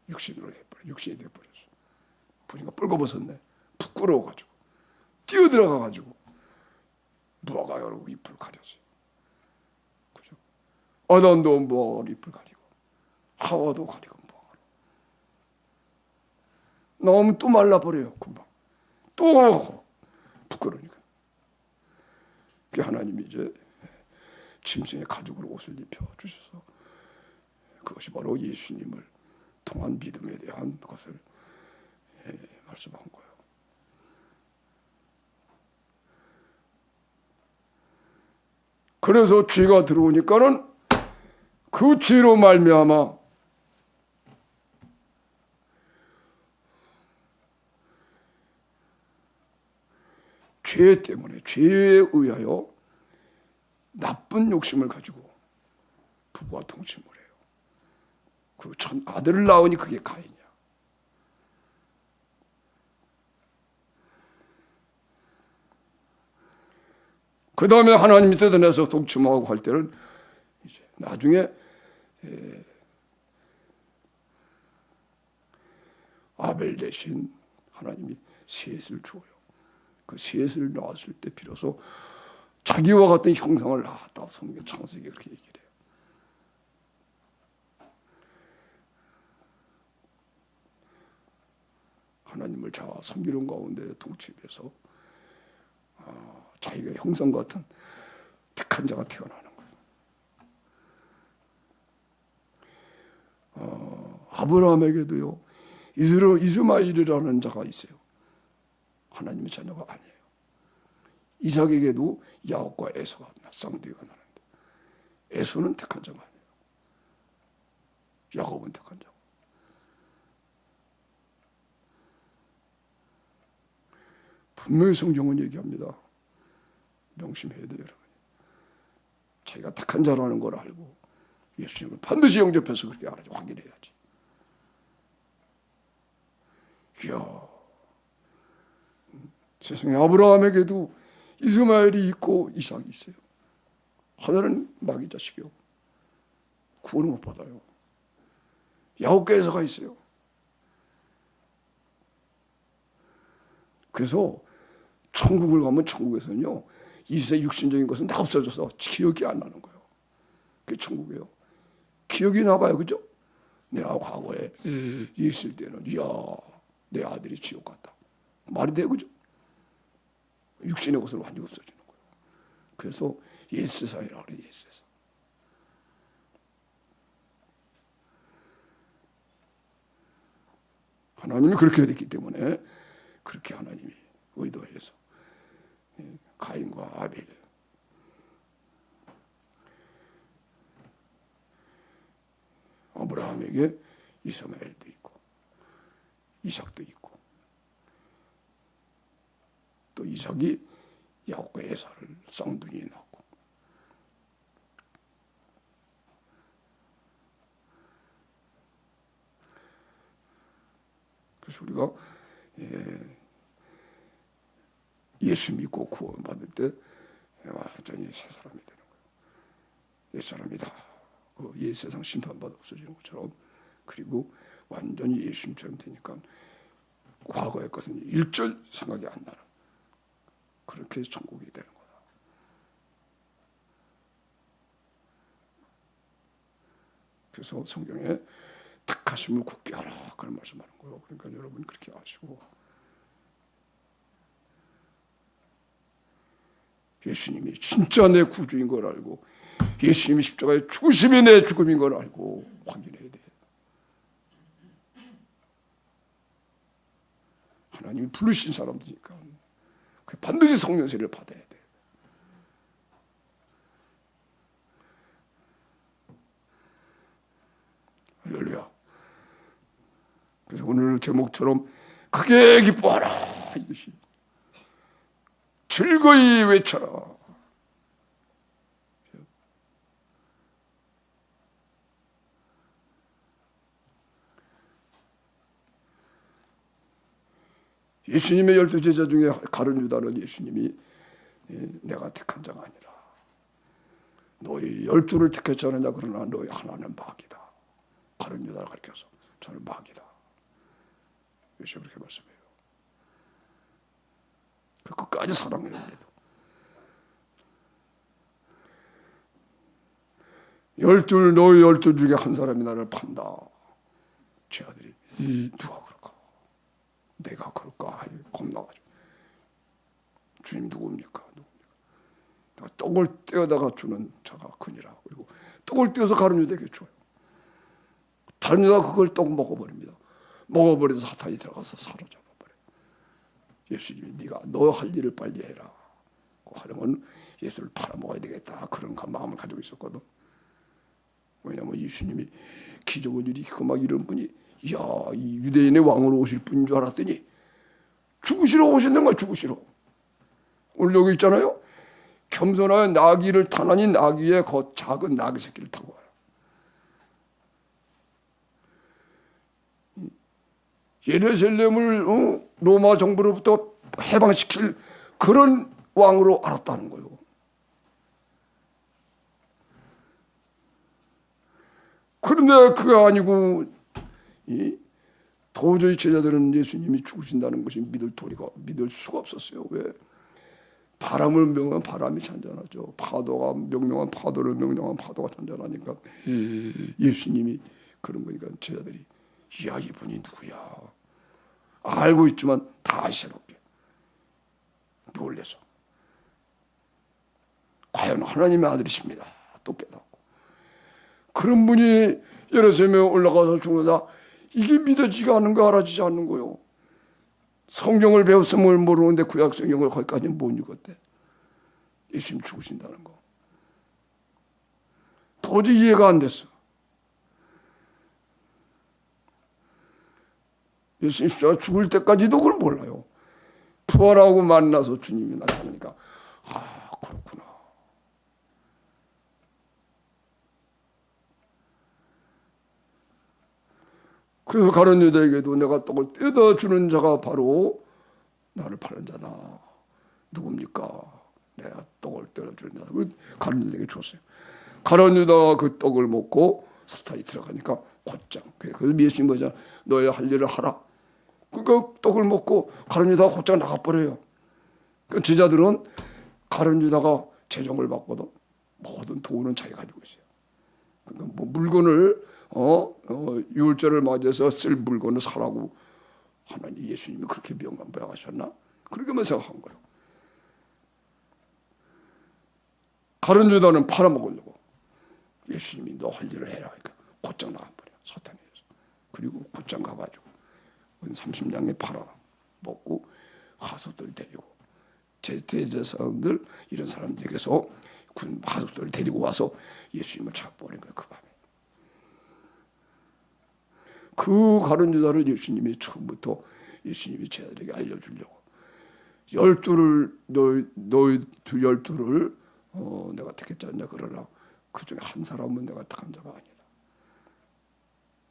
육신이 돼버렸어. 보니까 뻘거벗었네. 부끄러워가지고 뛰어들어가가지고 무화과 열고 잎을 가렸어요. 그죠? 아담도 무화과 잎을 가리고 하와도 가리고 무화과. 너무 또 말라버려요. 금방 또 부끄러우니까. 그 하나님이 이제 짐승의 가죽으로 옷을 입혀 주셔서 그것이 바로 예수님을 통한 믿음에 대한 것을 말씀한 거예요. 그래서 죄가 들어오니까는 그 죄로 말미암아 죄 때문에 죄에 의하여 나쁜 욕심을 가지고 부부와 동침을 해요. 그 첫 아들을 낳으니 그게 가인이야. 그 다음에 하나님이 뜯어내서 동침하고 할 때는 이제 나중에 아벨 대신 하나님이 셋을 줘요. 그 셋을 낳았을 때 비로소 자기와 같은 형상을 낳았다. 성경 창세기에 그렇게 얘기를 해요. 하나님을 자아 섬기는 가운데 동침해서 자기가 형상 같은 택한 자가 태어나는 거예요. 아브라함에게도요, 이스마엘이라는 자가 있어요. 하나님의 자녀가 아니에요. 이삭에게도 야곱과 에서가 쌍둥이가 나는데 에서는 택한 자가 아니에요. 야곱은 택한 자고. 분명히 성경은 얘기합니다. 명심해야 돼요, 여러분. 자기가 택한 자라는 걸 알고 예수님을 반드시 영접해서 그렇게 알아야지, 확인해야지. 이야, 세상에 아브라함에게도 이스마엘이 있고 이삭이 있어요. 하나는 마귀 자식이요, 구원을 못 받아요. 야곱과 에서가 있어요. 그래서 천국을 가면 천국에서는요, 이세 육신적인 것은 다 없어져서 기억이 안 나는 거예요. 그게 천국이에요. 기억이 나봐요, 그죠? 내가 과거에 있을 때는 이야, 내 아들이 지옥 갔다. 말이 돼, 그죠? 육신의 것은 완전히 없어지는 거예요. 그래서 옛세상이라고 그래요, 옛세상. 하나님이 그렇게 됐기 때문에 그렇게 하나님이 의도해서 가인과 아벨, 아브라함에게 이스마엘도 있고 이삭도 있고 또 이삭이 야곱과 에사를 쌍둥이 낳고, 그래서 우리가 예수 믿고 구원받을 때 완전히 새 사람이 되는 거예요. 옛 사람이다. 그 옛 세상 심판받아 없어지는 것처럼, 그리고 완전히 예수님처럼 되니까 과거의 것은 일절 생각이 안 나는, 그렇게 천국이 되는 거다. 그래서 성경에 택하심을 굳게 하라, 그런 말씀하는 거예요. 그러니까 여러분 그렇게 아시고, 예수님이 진짜 내 구주인 걸 알고, 예수님이 십자가에 죽으심이 내 죽음인 걸 알고 확인해야 돼. 하나님이 부르신 사람들이니까 반드시 성령 세례를 받아야 돼. 할렐루야. 그래서 오늘 제목처럼 크게 기뻐하라, 이것이 즐거이 외쳐라. 예수님의 12 제자 중에 가룟 유다는 예수님이 내가 택한 자가 아니라 너희 12를 택했지 않느냐, 그러나 너희 하나는 마귀다. 가룟 유다를 가리켜서 저는 마귀다. 예수님 그렇게 말씀해요. 끝까지 사랑해요. 너희 12 중에 한 사람이 나를 판다. 제 아들이 누가 그럴까? 내가 그럴까? 겁나가지고, 주님 누굽니까? 내가 떡을 떼어다가 주는 자가 그니라. 그리고 떡을 떼어서 가룟 유다에게 줘요. 다른 유다가 그걸 떡 먹어버립니다. 먹어버려서 사탄이 들어가서 사로잡아버려요. 예수님이 네가 너 할 일을 빨리 해라 하는 건 예수를 팔아먹어야 되겠다, 그런 마음을 가지고 있었거든. 왜냐하면 예수님이 기적을 일으키고 막 이런 분이 이야 이 유대인의 왕으로 오실 분인 줄 알았더니 죽으시러 오셨는 거야. 죽으시러. 오늘 여기 있잖아요. 겸손하여 나귀를 타나니 나귀의 작은 나귀 새끼를 타고 와요. 예루살렘을 로마 정부로부터 해방시킬 그런 왕으로 알았다는 거예요. 그런데 그게 아니고 도저히 제자들은 예수님이 죽으신다는 것이 믿을 수가 없었어요. 왜? 바람을 명하면 바람이 잔잔하죠. 파도가 명령한 파도를 명령한 파도가 잔잔하니까 예수님이 그런 거니까 제자들이 이야 이분이 누구야? 알고 있지만 다시 새롭게 놀래서 과연 하나님의 아들이십니다. 또 깨닫고 그런 분이 예루살렘에 올라가서 죽는다. 이게 믿어지지가 않는 거 알아지지 않는 거요. 성경을 배웠음을 모르는데 구약 성경을 거기까지 못 읽었대. 예수님 죽으신다는 거. 도저히 이해가 안 됐어. 예수님 십자가 죽을 때까지도 그걸 몰라요. 부활하고 만나서 주님이 나타나니까 아 그렇구나. 그래서 가룟 유다에게도 내가 떡을 떼다 주는 자가 바로 나를 파는 자다. 누굽니까? 내가 떡을 떼다 주는 자다. 가룟 유다에게 줬어요. 가룟 유다가 그 떡을 먹고 사탄이 들어가니까 곧장. 그래서 예수님 뭐냐? 너의 할 일을 하라. 그러니까 떡을 먹고 가룟 유다가 곧장 나가버려요. 그 제자들은 가룟 유다가 재정을 받거든. 모든 돈은 자기가 가지고 있어요. 그러니까 뭐 물건을 유월절을 맞이해서 쓸 물건을 사라고 하나님 예수님이 그렇게 명하셨나? 그렇게만 생각한 거예요. 가룟 유다는 팔아먹으려고 예수님이 너 할 일을 해라. 그러니까 곧장 나가버려 사탄이. 그리고 곧장 가가지고 30냥에 팔아먹고 하속들 데리고 대제사장들 이런 사람들에게서 군 하속들을 데리고 와서 예수님을 잡아버린 거예요. 그 밤에. 그 가룟 유다를 예수님이 처음부터 예수님이 제자들에게 알려주려고 12를 너희 12를 내가 택했지 않냐 그러나 그 중에 한 사람은 내가 택한 자가 아니다.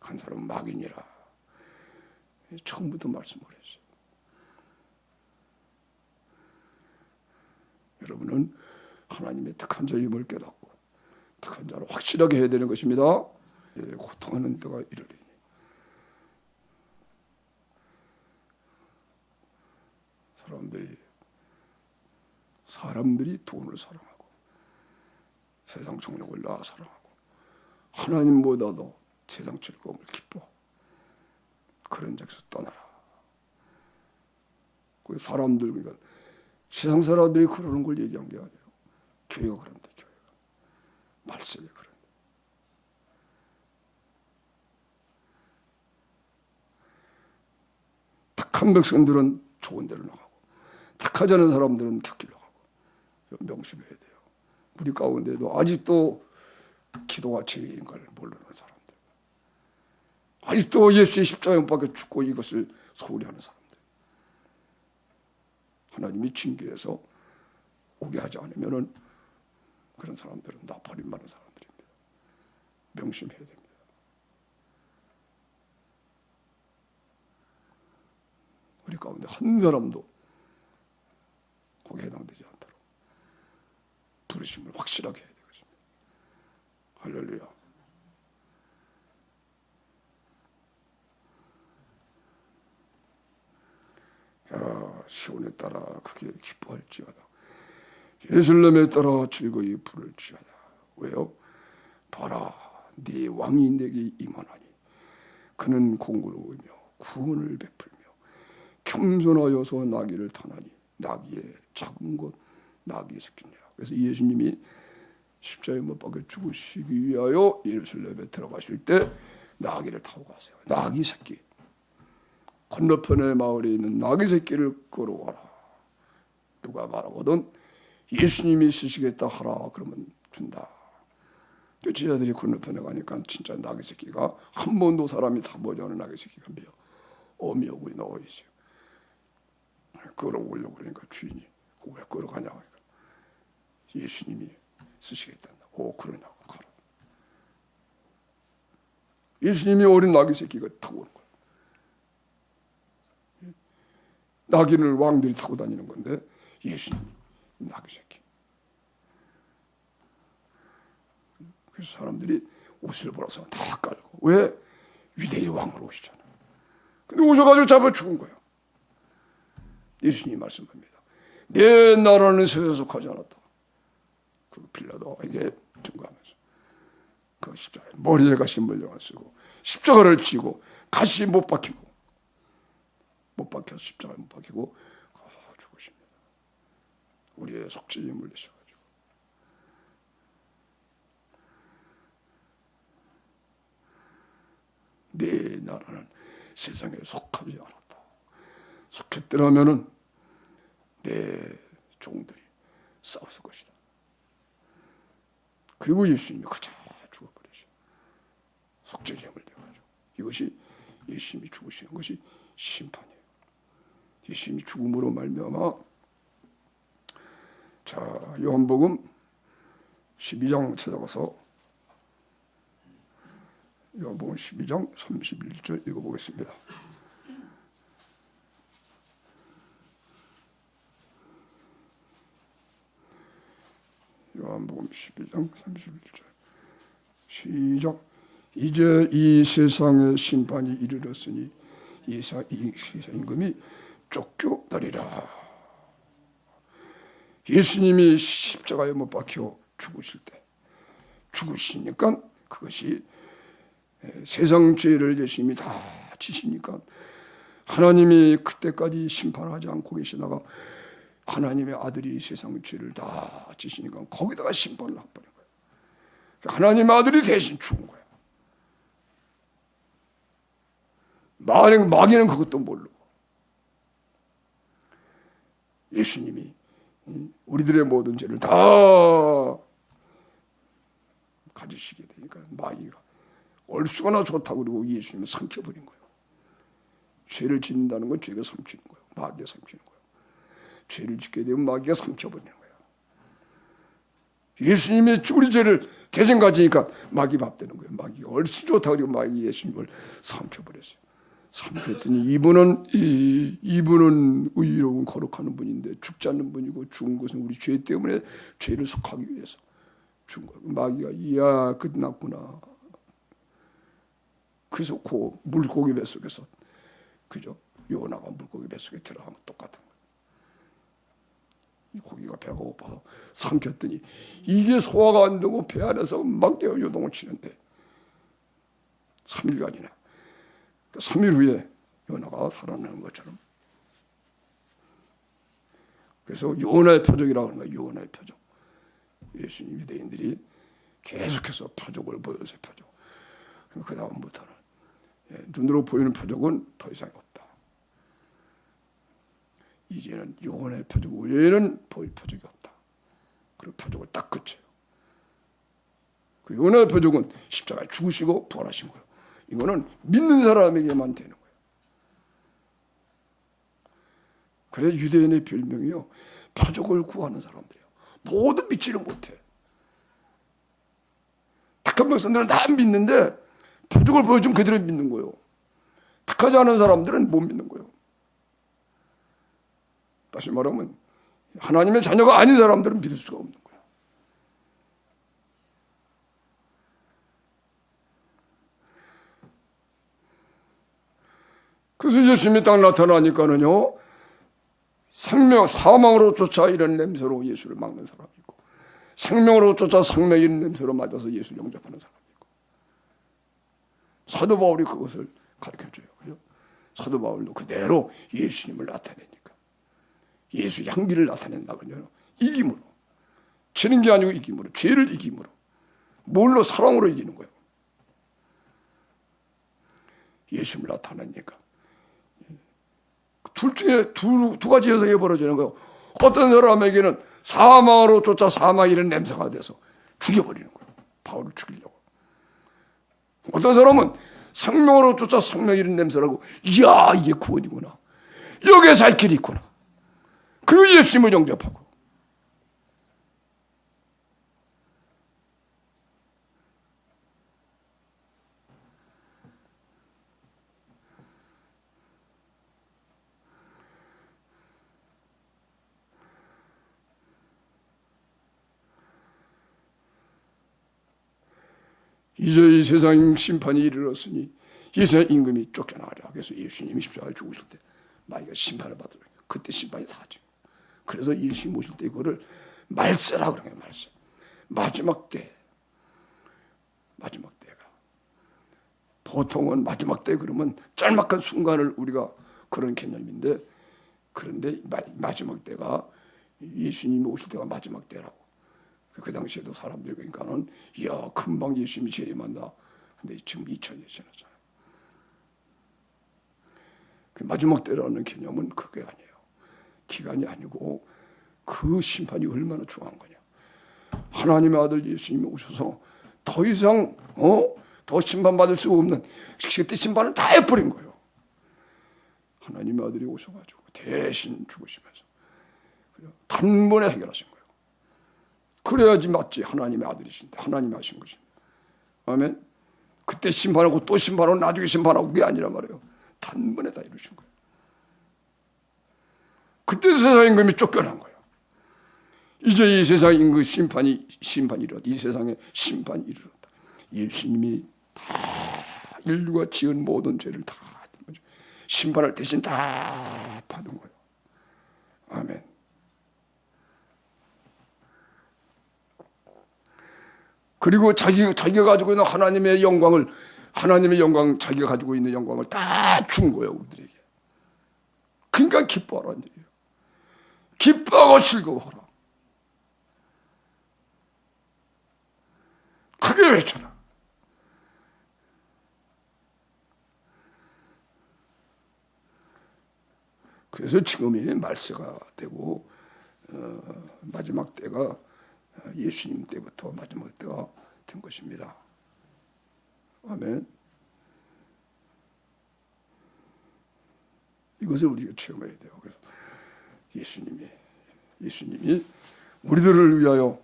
한 사람은 막인이라 처음부터 말씀을 했어요. 여러분은 하나님의 택한 자임을 깨닫고 택한 자를 확실하게 해야 되는 것입니다. 고통하는 때가 이르리니 사람들이 돈을 사랑하고 세상 정욕을 사랑하고 하나님보다도 세상 즐거움을 기뻐. 그런 적에서 떠나라. 그 사람들 그러니까 세상 사람들이 그러는 걸 얘기한 게 아니에요. 교회가 그런데 교회가 말씀이 그런데 택한 백성들은 좋은 데로 나가고 택하지 않은 사람들은 곁길로 가고 명심해야 돼요. 우리 가운데도 아직도 기도가 죄인 걸 모르는 사람들, 아직도 예수의 십자가에 못 박혀 죽고 이것을 소홀히 하는 사람들, 하나님이 징계해서 오게 하지 않으면은 그런 사람들은 다 버림받은 사람들입니다. 명심해야 됩니다. 우리 가운데 한 사람도 거기에 해당되지 않도록 부르심을 확실하게 해야 되겠습니다. 할렐루야. 시온에 따라 크게 기뻐할지어다. 예루살렘에 따라 즐거이 부를지어다. 왜요? 봐라, 네 왕이 내게 임하나니 그는 공의로우며 구원을 베풀며 겸손하여서 나귀를 타나니 나귀의 작은 것 나귀 새끼니라. 그래서 예수님이 십자가에 못 박혀 죽으시기 위하여 예루살렘에 들어가실 때 나귀를 타고 가세요. 나귀 새끼. 건너편의 마을에 있는 나귀 새끼를 끌어와라. 누가 말하거든 예수님이 쓰시겠다 하라 그러면 준다. 그 제자들이 건너편에 가니까 진짜 나귀 새끼가 한 번도 사람이 타보지 않은 나귀 새끼가 매어 어미하고 나와 있어요. 끌어오려고 그러니까 주인이 왜 끌어가냐고 하니까 예수님이 쓰시겠다는 그러냐고 가라. 예수님이 어린 나귀 새끼가 타고 오는 거예요. 나귀를 왕들이 타고 다니는 건데 예수님이 나귀 새끼. 그래서 사람들이 옷을 벌어서 다 깔고 왜? 유대의 왕으로 오시잖아요. 근데 오셔가지고 잡아 죽은 거예요. 예수님이 말씀합니다. 내 나라는 세상에 속하지 않았다. 그 빌라도에게 증거하면서 그 십자가에 머리에 가시 물량을 쓰고 십자가를 지고 가시 못 박히고 못 박혀서 십자가에 못 박히고 죽으십니다. 우리의 속죄에 물리셔가지고 내 나라는 세상에 속하지 않았다. 속했더라면은 내 종들이 싸웠을 것이다. 그리고 예수님이 그저 죽어버리죠. 속죄제물 돼가지고 이것이 예수님이 죽으시는 것이 심판이에요. 예수님이 죽음으로 말미암아 자 요한복음 12장 찾아가서 요한복음 12장 31절 읽어보겠습니다. 요한복음 12장 31절 시작. 이제 이 세상의 심판이 이르렀으니 이 세상 임금이 쫓겨나리라. 예수님이 십자가에 못 박혀 죽으실 때 죽으시니까 그것이 세상 죄를 예수님이 다 지시니까 하나님이 그때까지 심판하지 않고 계시다가 하나님의 아들이 세상 죄를 다 지시니까 거기다가 심판을 해버린 거예요. 하나님의 아들이 대신 죽은 거예요. 마귀는 그것도 모르고 예수님이 우리들의 모든 죄를 다 가지시게 되니까 마귀가 얼쑤거나 좋다고 그러고 예수님을 삼켜버린 거예요. 죄를 짓는다는 건 죄가 삼키는 거예요. 마귀가 삼키는 거예요. 죄를 짓게 되면 마귀가 삼켜버리는 거예요. 예수님이 우리 죄를 대신 가지니까 마귀 밥 되는 거예요. 마귀가 얼쑤 좋다고 그러고 마귀 예수님을 삼켜버렸어요. 삼켰더니 이분은 의로운 거룩한 분인데 죽지 않는 분이고 죽은 것은 우리 죄 때문에 죄를 속하기 위해서 죽은 거예요. 마귀가 이야 끝났구나. 그래서 그 물고기 뱃속에서 그죠? 요나가 물고기 뱃속에 들어가면 똑같은 거예요. 이 고기가 배가 고파서 삼켰더니 이게 소화가 안 되고 배 안에서 막 요동을 치는데 3일간이나 3일 후에 요나가 살아나는 것처럼 그래서 요나의 표적이라고 하는 거예요. 요나의 표적. 예수님 유대인들이 계속해서 표적을 보여주세요. 표적. 그 다음부터는 눈으로 보이는 표적은 더 이상 없다. 이제는 요나의 표적 외에는 보일 표적이 없다. 그리고 표적을 딱 그쳐요. 그 요나의 표적은 십자가에 죽으시고 부활하신 거예요. 이거는 믿는 사람에게만 되는 거예요. 그래 유대인의 별명이요. 표적을 구하는 사람들이에요. 모두 믿지를 못해. 택한 백성들은 다 믿는데 표적을 보여주면 그대로 믿는 거예요. 택하지 않은 사람들은 못 믿는 거예요. 다시 말하면 하나님의 자녀가 아닌 사람들은 믿을 수가 없는 거예요. 그래서 예수님이 딱 나타나니까는요, 사망으로 쫓아 이런 냄새로 예수를 막는 사람이 있고, 생명으로 쫓아 생명 이런 냄새로 맞아서 예수를 영접하는 사람이 있고, 사도 바울이 그것을 가르쳐줘요. 그죠? 사도 바울도 그대로 예수님을 나타내니까, 예수 향기를 나타낸다거든요. 이김으로. 치는 게 아니고 이김으로. 죄를 이김으로. 뭘로? 사랑으로 이기는 거예요. 예수님을 나타내니까. 둘 중에 두 가지 현상이 벌어지는 거예요. 어떤 사람에게는 사망으로 쫓아 사망 이런 냄새가 돼서 죽여버리는 거예요. 바울을 죽이려고. 어떤 사람은 생명으로 쫓아 생명 이런 냄새라고, 이야 이게 구원이구나, 여기에 살 길이 있구나. 그리고 예수님을 영접하고. 이제 이 세상 심판이 이르렀으니 이 세상 임금이 쫓겨나가라. 그래서 예수님이 십자가에 죽으실 때 마귀가 심판을 받으려, 그때 심판이 다죠. 그래서 예수님 오실 때 이거를 말세라고 그래요. 말세. 마지막 때. 마지막 때가. 보통은 마지막 때 그러면 짤막한 순간을 우리가 그런 개념인데, 그런데 마지막 때가 예수님이 오실 때가 마지막 때라고. 그 당시에도 사람들이 그러니까는, 이야 금방 예수님이 재림한다. 근데 지금 2000년이 지났잖아요. 그 마지막 때라는 개념은 그게 아니에요. 기간이 아니고 그 심판이 얼마나 중요한 거냐. 하나님의 아들 예수님이 오셔서 더 이상 더 심판받을 수 없는, 그때 심판을 다 해버린 거예요. 하나님의 아들이 오셔가지고 대신 죽으시면서 단번에 해결하신 거예요. 그래야지 맞지. 하나님의 아들이신데, 하나님이 하신 것인데. 아멘. 그때 심판하고 또 심판하고 나중에 심판하고 그게 아니란 말이에요. 단번에 다 이루신 거예요. 그때 세상 임금이 쫓겨난 거예요. 이제 이 세상 임금 심판이 이르렀다. 이 세상에 심판이 이르렀다. 예수님이 다 인류가 지은 모든 죄를 다 심판을 대신 다 받은 거예요. 아멘. 그리고 자기가 가지고 있는 하나님의 영광, 자기가 가지고 있는 영광을 다 준 거예요, 우리들에게. 그러니까 기뻐하라는 얘기예요. 기뻐하고 즐거워하라. 크게 외쳐라. 그래서 지금이 말세가 되고, 마지막 때가 예수님 때부터 마지막 때가 된 것입니다. 아멘. 이것을 우리가 체험해야 돼요. 그래서 예수님이 우리들을 위하여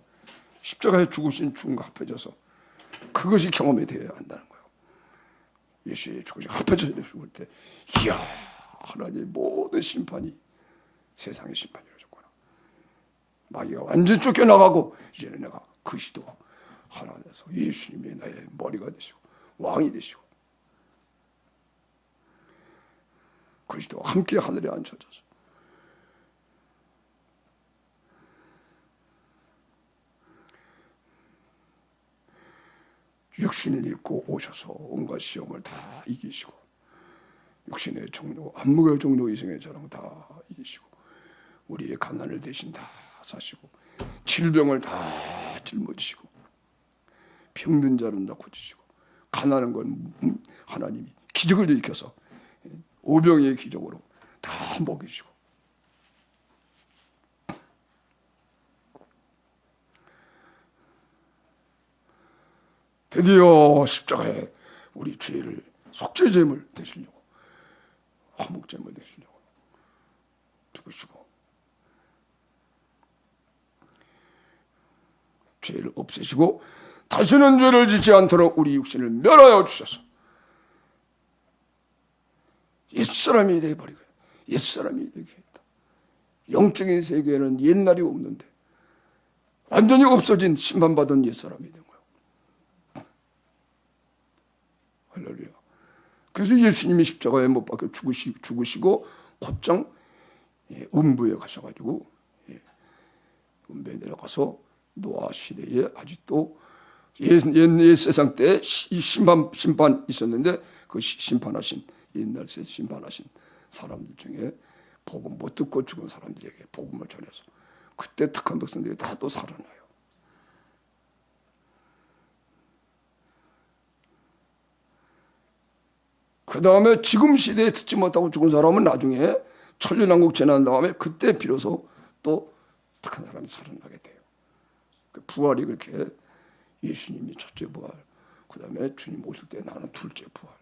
십자가에 죽으신 죽음과 합해져서 그것이 경험이 되어야 한다는 거예요. 예수의 죽으신 합해져서 죽을 때, 이야 하나님의 모든 심판이, 세상의 심판이 이루어졌구나. 마귀가 완전히 쫓겨나가고 이제는 내가 그리스도 하나 돼서 예수님이 나의 머리가 되시고 왕이 되시고 그리스도와 함께 하늘에 앉혀져서 육신을 입고 오셔서 온갖 시험을 다 이기시고, 육신의 종료, 안목의 종료, 이생의 자랑 다 이기시고, 우리의 가난을 대신 다 사시고, 질병을 다 짊어지시고, 병든 자는 다 고치시고, 가난한 건 하나님이 기적을 일으켜서 오병이의 기적으로 다 먹이시고, 드디어 십자가에 우리 죄를 속죄제물 되시려고, 화목제물 되시려고 죽으시고 죄를 없애시고 다시는 죄를 짓지 않도록 우리 육신을 멸하여 주셔서 옛사람이 되어버리고 옛사람이 되게 했다. 영적인 세계에는 옛날이 없는데 완전히 없어진 심판받은 옛사람이 된 거예요. 할렐루야. 그래서 예수님이 십자가에 못 박혀 죽으시고 곧장 음부에 가셔가지고 음부에 내려가서 노아 시대에 아직도 옛 세상 때 심판 있었는데 그 심판하신 옛날 세 심판하신 사람들 중에 복음 못 듣고 죽은 사람들에게 복음을 전해서 그때 택한 백성들이 다 또 살아나요. 그 다음에 지금 시대에 듣지 못하고 죽은 사람은 나중에 천년왕국 지난 다음에 그때 비로소 또 택한 사람이 살아나게 돼요. 부활이 그렇게 예수님이 첫째 부활, 그 다음에 주님 오실 때 나는 둘째 부활,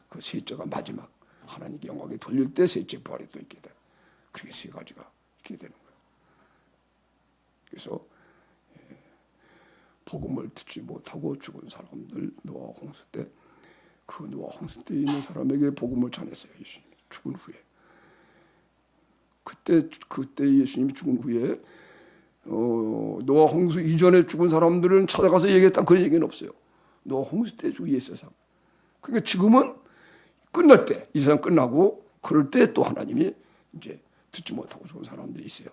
그 셋째가 마지막 하나님께 영광에 돌릴 때 셋째 부활이 또 있게 돼. 그게 세 가지가 있게 되는 거예요. 그래서 복음을 듣지 못하고 죽은 사람들, 노아 홍수 때 그 노아 홍수 때 있는 사람에게 복음을 전했어요. 예수님이 죽은 후에. 그때 예수님이 죽은 후에 노아 홍수 이전에 죽은 사람들은 찾아가서 얘기했다 그런 얘기는 없어요. 노아 홍수 때 죽은 세상. 그러니까 지금은 끝날 때, 이 세상 끝나고 그럴 때 또 하나님이 이제 듣지 못하고 죽은 사람들이 있어요.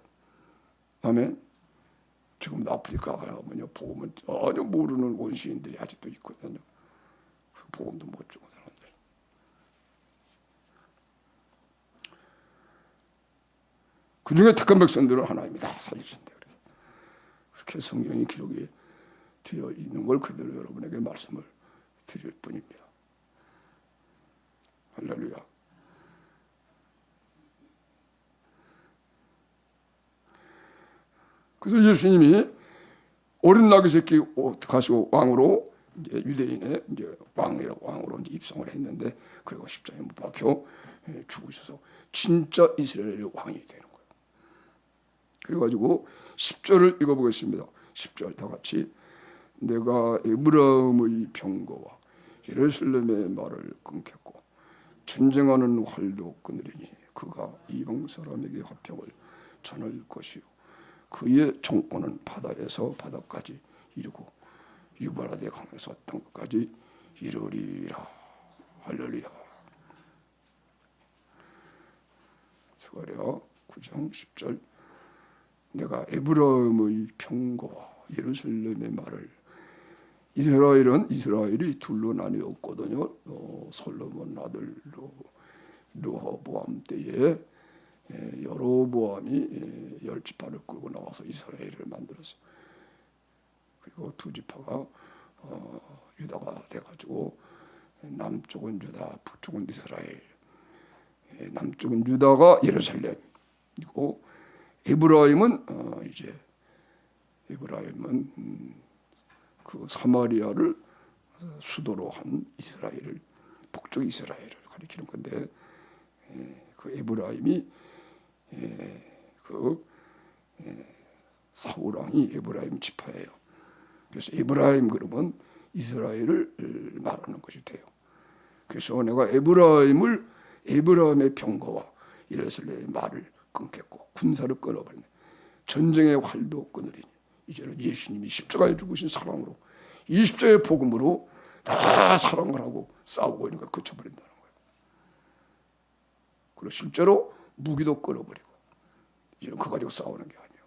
아멘. 지금 아프리카 가면요 복음은 전혀 모르는 원시인들이 아직도 있거든요. 그 복음도 못 죽은 사람들. 그 중에 택한 백성들은 하나님이 다 살리신대. 그렇게 성경이 기록이 되어 있는 걸 그대로 여러분에게 말씀을 드릴 뿐입니다. 할렐루야. 그래서 예수님이 어린 나귀 새끼 가시고 왕으로 이제 유대인의 이제 왕으로 이제 입성을 했는데 그리고 십자가에 못 박혀 죽으셔서 진짜 이스라엘의 왕이 되는 거예요. 그래가지고 10절을 읽어보겠습니다. 10절 다 같이 내가 에브라임의 병거와 예루살렘의 말을 끊겠고 전쟁하는 활도 끊으리니 그가 이방 사람에게 화평을 전할 것이요 그의 정권은 바다에서 바다까지 이르고 유바라데 강에서 땅끝까지 이르리라. 할렐루야. 스가랴 9장 10절 내가 에브라임의 평거와 예루살렘의 말을 이스라엘이 둘로 나뉘었거든요. 솔로몬 아들 르호보암 때에 여로보암이 10지파를 끌고 나와서 이스라엘을 만들었어요. 그리고 두 지파가 유다가 돼가지고 남쪽은 유다, 북쪽은 이스라엘. 남쪽은 유다가 예루살렘이고 에브라임은 그 사마리아를 수도로 한 이스라엘을 북쪽 이스라엘을 가리키는 건데 그 에브라임이 사울 왕이 에브라임 지파예요. 그래서 에브라임 그러면 이스라엘을 말하는 것이 돼요. 그래서 내가 에브라임의 병거와 예루살렘의 말을 끊겠고 군사를 끊어버리네. 전쟁의 활도 끊으리니 이제는 예수님이 십자가에 죽으신 사랑으로 이 십자가의 복음으로 다 사랑을 하고 싸우고 있는 걸 그쳐버린다는 거예요. 그리고 실제로 무기도 끊어버리고 이런 거 가지고 싸우는 게 아니에요.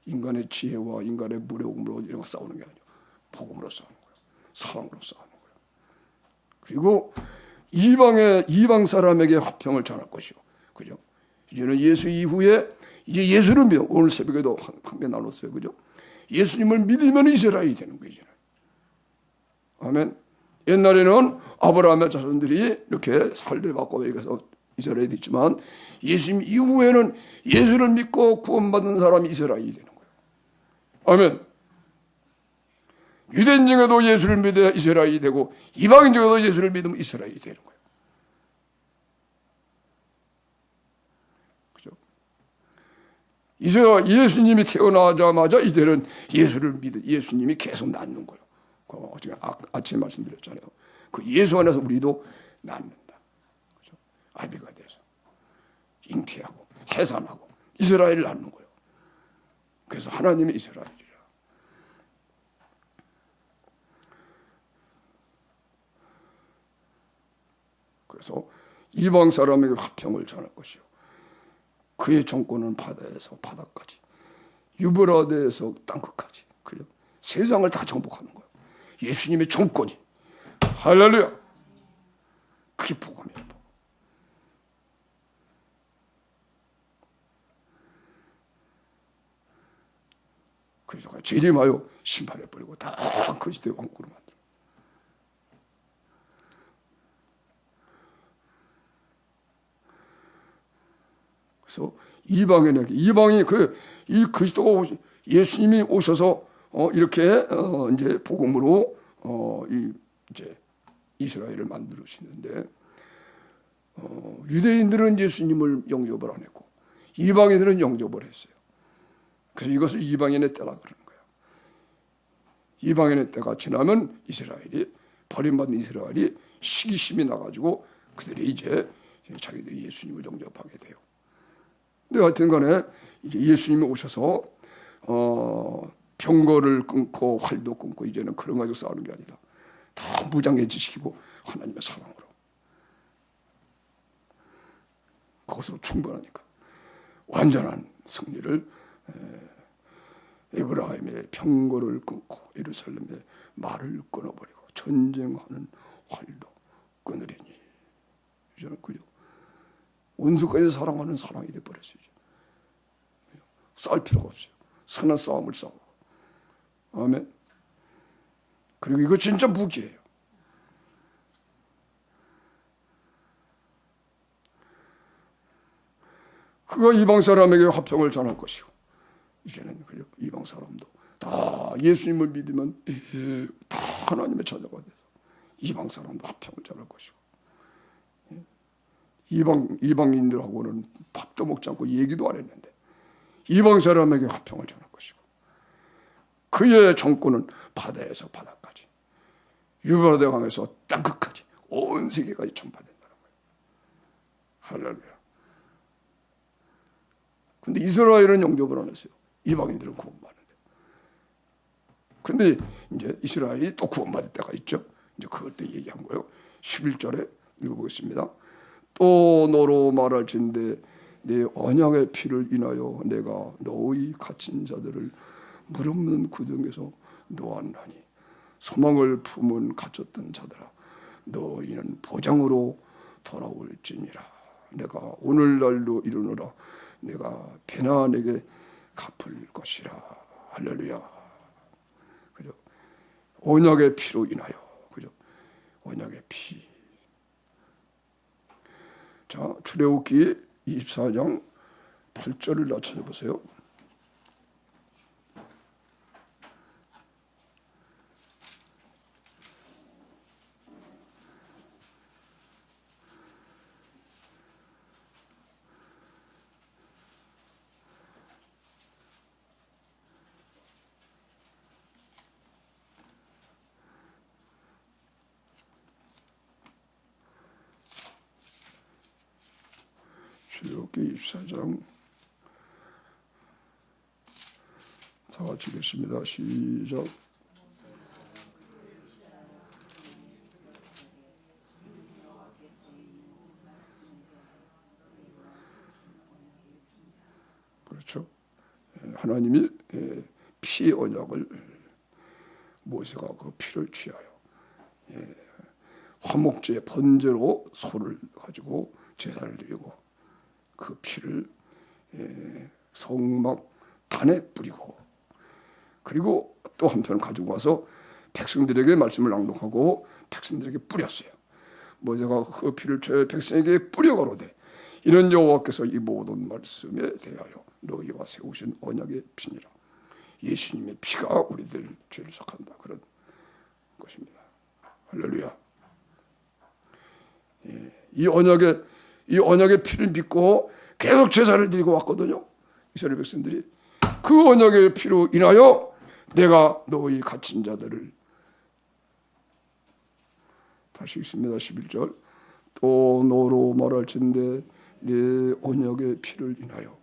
인간의 지혜와 인간의 무력으로 이런 거 싸우는 게 아니에요. 복음으로 싸우는 거예요. 사랑으로 싸우는 거예요. 그리고 이방 사람에게 화평을 전할 것이요. 그죠? 이제는 예수 이후에 이제 예수를 믿어. 오늘 새벽에도 한 배 나눴어요. 그죠? 예수님을 믿으면 이스라엘이 되는 거예요. 이제는. 아멘. 옛날에는 아브라함의 자손들이 이렇게 살례받고 여기서 이스라엘이 됐지만 예수님 이후에는 예수를 믿고 구원받은 사람이 이스라엘이 되는 거예요. 아멘. 유대인 중에도 예수를 믿어야 이스라엘이 되고 이방인 중에도 예수를 믿으면 이스라엘이 되는 거예요. 그죠? 예수님이 태어나자마자 이제는 예수를 믿어 예수님이 계속 낳는 거예요. 어제 아침에 말씀드렸잖아요. 그 예수 안에서 우리도 낳는다. 그죠? 아비가 돼서 잉태하고 해산하고 이스라엘을 낳는 거예요. 그래서 하나님의 이스라엘이라. 그래서 이방 사람에게 화평을 전할 것이요. 그의 정권은 바다에서 바다까지, 유브라데에서 땅끝까지, 그죠? 세상을 다 정복하는 거예요. 예수님의 정권이. 할렐루야. 그게 복음이에요. 그래서 재림하여 심판해버리고 다 그리스도의 왕국으로 만들어. 그래서 이방이 이 그리스도가 예수님이 오셔서 이렇게 이제 복음으로 이제 이스라엘을 만들으시는데 유대인들은 예수님을 영접을 안 했고 이방인들은 영접을 했어요. 그래서 이것을 이방인의 때라 그러는 거예요. 이방인의 때가 지나면 이스라엘이 버림받은 이스라엘이 시기심이 나가지고 그들이 이제 자기들이 예수님을 영접하게 돼요. 근데 하여튼간에 이제 예수님이 오셔서 병거를 끊고 활도 끊고 이제는 그런 가지고 싸우는 게 아니라 다 무장해지시키고 하나님의 사랑으로 그것으로 충분하니까 완전한 승리를 에브라임의 병거를 끊고 예루살렘의 말을 끊어버리고 전쟁하는 활도 끊으리니 그죠? 원수까지 사랑하는 사랑이 돼버렸어요. 싸울 필요가 없어요. 선한 싸움을 싸우고 아멘. 그리고 이거 진짜 무기예요. 그가 이방 사람에게 화평을 전할 것이고 이제는 이방 사람도 다 예수님을 믿으면 다 하나님의 자녀가 돼서 이방 사람도 화평을 전할 것이고 이방인들하고는 밥도 먹지 않고 얘기도 안 했는데 이방 사람에게 화평을 전할 것이고 그의 정권은 바다에서 바다까지 유브라데 강에서 땅끝까지 온 세계까지 전파된다는 거예요. 할렐루야. 근데 이스라엘은 영접을 안 했어요. 이방인들은 구원받는데. 근데 이제 이스라엘이 또 구원받을 때가 있죠. 이제 그걸 또 얘기한 거예요. 11절에 읽어보겠습니다. 또 너로 말할진대 내 언약의 피를 인하여 내가 너희 갇힌 자들을 물 없는 구덩이에서 놓았나니 소망을 품은 갇혔던 자들아 너희는 보장으로 돌아올지니라. 내가 오늘날로 이르노라. 내가 배나 내게 갚을 것이라. 할렐루야. 그죠? 언약의 피로 인하여. 그죠? 언약의 피. 자, 출애굽기 24장 8절을 다 찾아보세요. 출애굽기 24장 다 같이 읽겠습니다. 시작. 그렇죠. 하나님이 피 언약을 모세가 그 피를 취하여 화목제 번제로 소를 가지고 제사를 드리고 그 피를 성막 단에 뿌리고 그리고 또 한편 가지고 와서 백성들에게 말씀을 낭독하고 백성들에게 뿌렸어요. 모세가 그 피를 백성에게 뿌려가로되 이는 여호와께서 이 모든 말씀에 대하여 너희와 세우신 언약의 피니라. 예수님의 피가 우리들 죄를 속한다. 그런 것입니다. 할렐루야. 이 언약의 피를 믿고 계속 제사를 드리고 왔거든요. 이스라엘 백성들이 그 언약의 피로 인하여 내가 너희 갇힌 자들을 다시 읽습니다. 11절 또 너로 말할진대 내 언약의 피를 인하여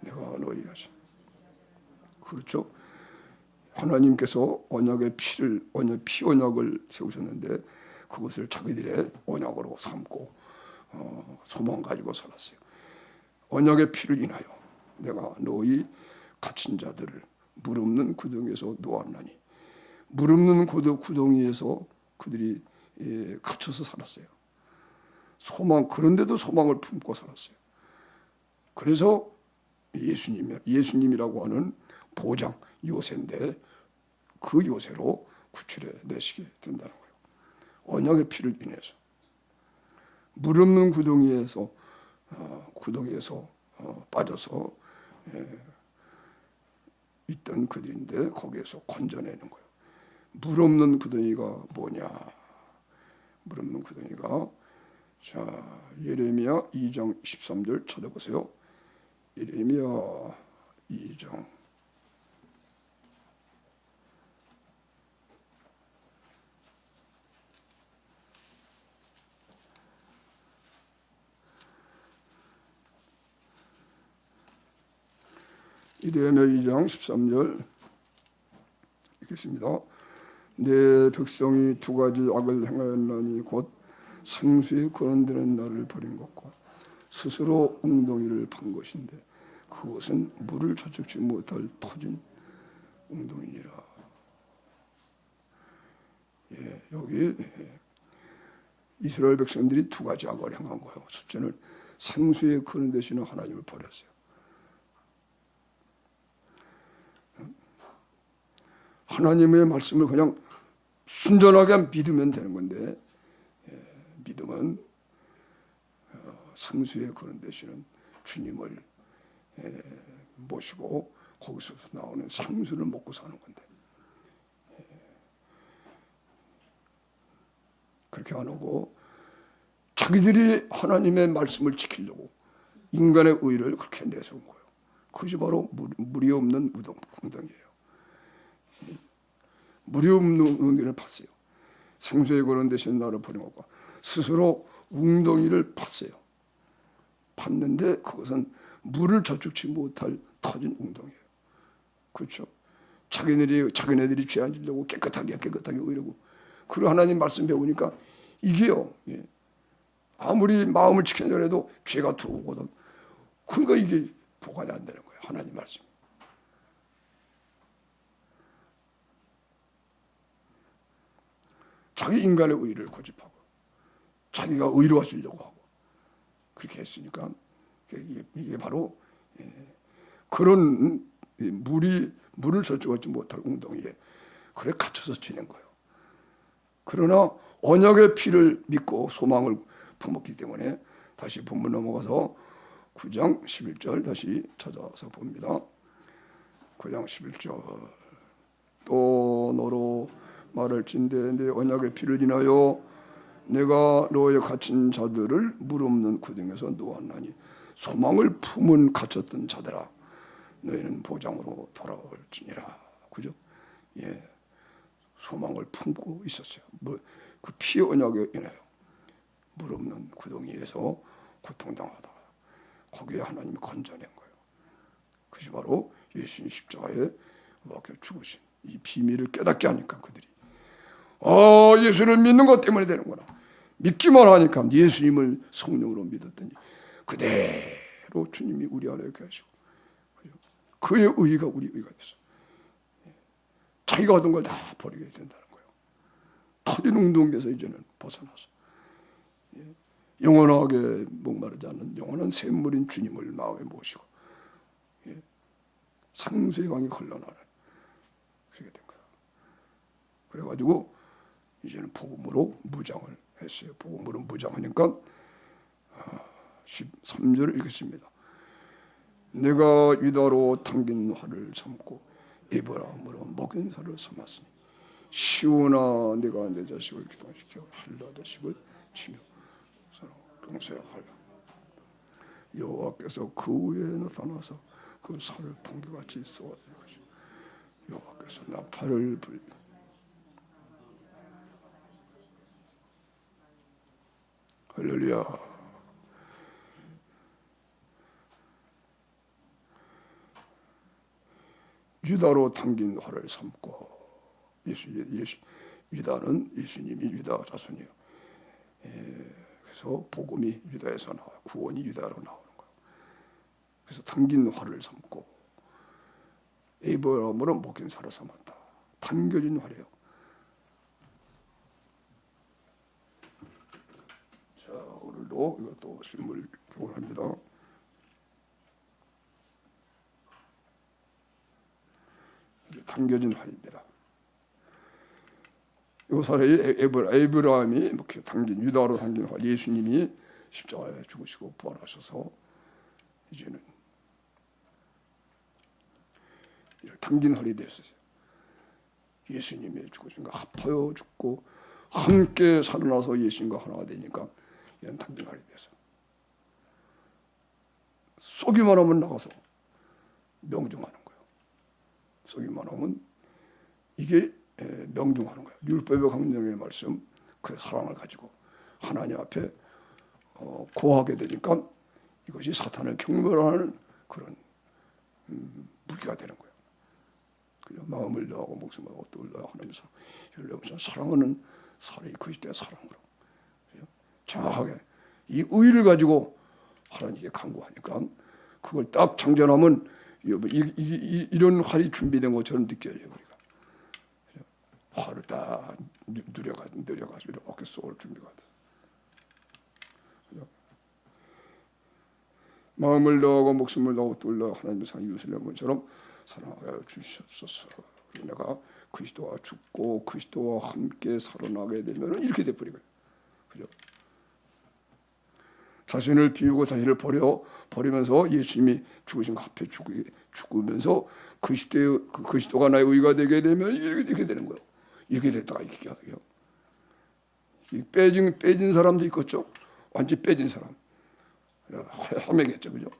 내가 너희 하신 그렇죠. 하나님께서 언약의 피를 피 언약을 세우셨는데 그것을 자기들의 언약으로 삼고 소망 가지고 살았어요. 언약의 피를 인하여 내가 너희 갇힌 자들을 물 없는 구덩이에서 놓았나니 물 없는 구덩이에서 그들이 갇혀서 살았어요. 그런데도 소망을 품고 살았어요. 그래서 예수님이라고 하는 보장 요새인데 그 요새로 구출해 내시게 된다는 거예요. 언약의 피를 인해서 물 없는 구덩이에서 빠져서 있던 그들인데 거기에서 건져내는 거예요. 물 없는 구덩이가 뭐냐? 물 없는 구덩이가, 자, 예레미야 2장 13절 찾아보세요. 예레미야 2장 13절 읽겠습니다. 내 백성이 두 가지 악을 행하였나니 곧 생수에 거론되는 나를 버린 것과 스스로 웅덩이를 판 것인데 그것은 물을 저축지 못할 터진 웅덩이니라. 예, 여기 이스라엘 백성들이 두 가지 악을 행한 거예요. 첫째는 생수에 거론되시는 하나님을 버렸어요. 하나님의 말씀을 그냥 순전하게 믿으면 되는 건데, 믿음은 생수에 거론되시는 주님을 모시고 거기서 나오는 생수를 먹고 사는 건데, 그렇게 안 하고 자기들이 하나님의 말씀을 지키려고 인간의 의를 그렇게 내세운 거예요. 그것이 바로 물이 없는 웅덩이에요. 물이 없는 웅덩이를 팠어요. 생수에 거론되신 나를 버림하고 스스로 웅덩이를 팠어요. 팠는데 그것은 물을 저축치 못할 터진 웅덩이에요. 그렇죠? 자기네들이 죄 안 지려고 깨끗하게 의라고. 그리고 하나님 말씀 배우니까 이게요. 예. 아무리 마음을 지키려고 해도 죄가 들어오거든. 그러니까 이게 보관이 안 되는 거예요. 하나님 말씀. 자기 인간의 의를 고집하고 자기가 의로워지려고 하고 그렇게 했으니까 이게 바로 그런 물을 저축하지 못할 웅덩이에 그래 갇혀서 지낸 거예요. 그러나 언약의 피를 믿고 소망을 품었기 때문에 다시 본문 넘어가서 9장 11절 다시 찾아서 봅니다. 9장 11절 또 너로 말할진대 내 언약의 피를 인하여 내가 너의 갇힌 자들을 물 없는 구덩이에서 놓았나니 소망을 품은 갇혔던 자들아 너희는 보장으로 돌아올지니라. 그죠? 예, 소망을 품고 있었어요. 그 피의 언약에 인하여 물 없는 구덩이에서 고통당하다가 거기에 하나님이 건져낸 거예요. 그것이 바로 예수님 십자가에 박혀 죽으신 이 비밀을 깨닫게 하니까 그들이 예수를 믿는 것 때문에 되는구나. 믿기만 하니까 예수님을 성령으로 믿었더니 그대로 주님이 우리 안에 이렇게 하시고 그의 의가 우리 의가 됐어. 자기가 얻은 걸 다 버리게 된다는 거예요. 터진 웅덩이에서 이제는 벗어나서 영원하게 목마르지 않는 영원한 샘물인 주님을 마음에 모시고 상수의 강이 흘러나는 그렇게 된 거예요. 그래가지고 이제는 복음으로 무장을 했어요. 복음으로 무장하니까 13절을 읽겠습니다. 내가 유다로 당긴 활을 삼고 에브라임으로 먹인 살을 삼았으니 시온아 내가 내 자식을 기동시켜 할라 자식을 치며 동서하라. 여호와께서 그 위에 나타나서 그 살을 번개같이 쏘아줄 것이요 여호와께서 나팔을 불 할렐루야. 유다로 당긴 활을 삼고 유다는 예수님이 유다 자손이에요. 그래서 복음이 유다에서 나와요. 구원이 유다로 나오는 거예요. 그래서 당긴 활을 삼고 에브라임으로 먹인 살을 삼았다. 당겨진 활이에요. 자, 오늘도 이것도 실물 교훈합니다. 당겨진 활입니다. 이 사례에 에브라임이 이렇게 당긴 유다로 당긴 활, 예수님이 십자가에 죽으시고 부활하셔서 이제는 당긴 허리 됐었어요. 예수님의 죽으신가 합하여 죽고 함께 살아나서 예수님과 하나가 되니까 이런 당긴 허리 돼서 쏘기만 하면 나가서 명중하는 거예요. 쏘기만 하면 이게 명중하는 거예요. 율법의 강령의 말씀, 그 사랑을 가지고 하나님 앞에 고하게 되니까 이것이 사탄을 경멸하는 그런 무기가 되는 거예요. 그냥 마음을 다하고 목숨을 다하고 뜻을 다하고 하면서 열려면서 사랑하는 사랑이 그리스도의 사랑으로 정확하게 이 의를 가지고 하나님께 간구하니까 그걸 딱 장전하면 이런 활이 준비된 것처럼 느껴져요. 우리가 활을 딱 느려가지고 이렇게 쏠 준비가 돼. 마음을 다하고 목숨을 다하고 뜻을 다하고 하나님의 상 이웃을 여러분처럼 사랑하여 주시옵소서. 내가 그리스도와 죽고 그리스도와 함께 살아나게 되면 이렇게 돼버리고요. 그죠? 자신을 비우고 자신을 버리면서 예수님이 죽으신 것 앞에 죽으면서 그리스도가 나의 의가 되게 되면 이렇게 되는 거예요. 이렇게 됐다가 이렇게 하세요. 빼진 사람도 있겠죠. 완전히 빼진 사람. 헤매겠죠, 그죠?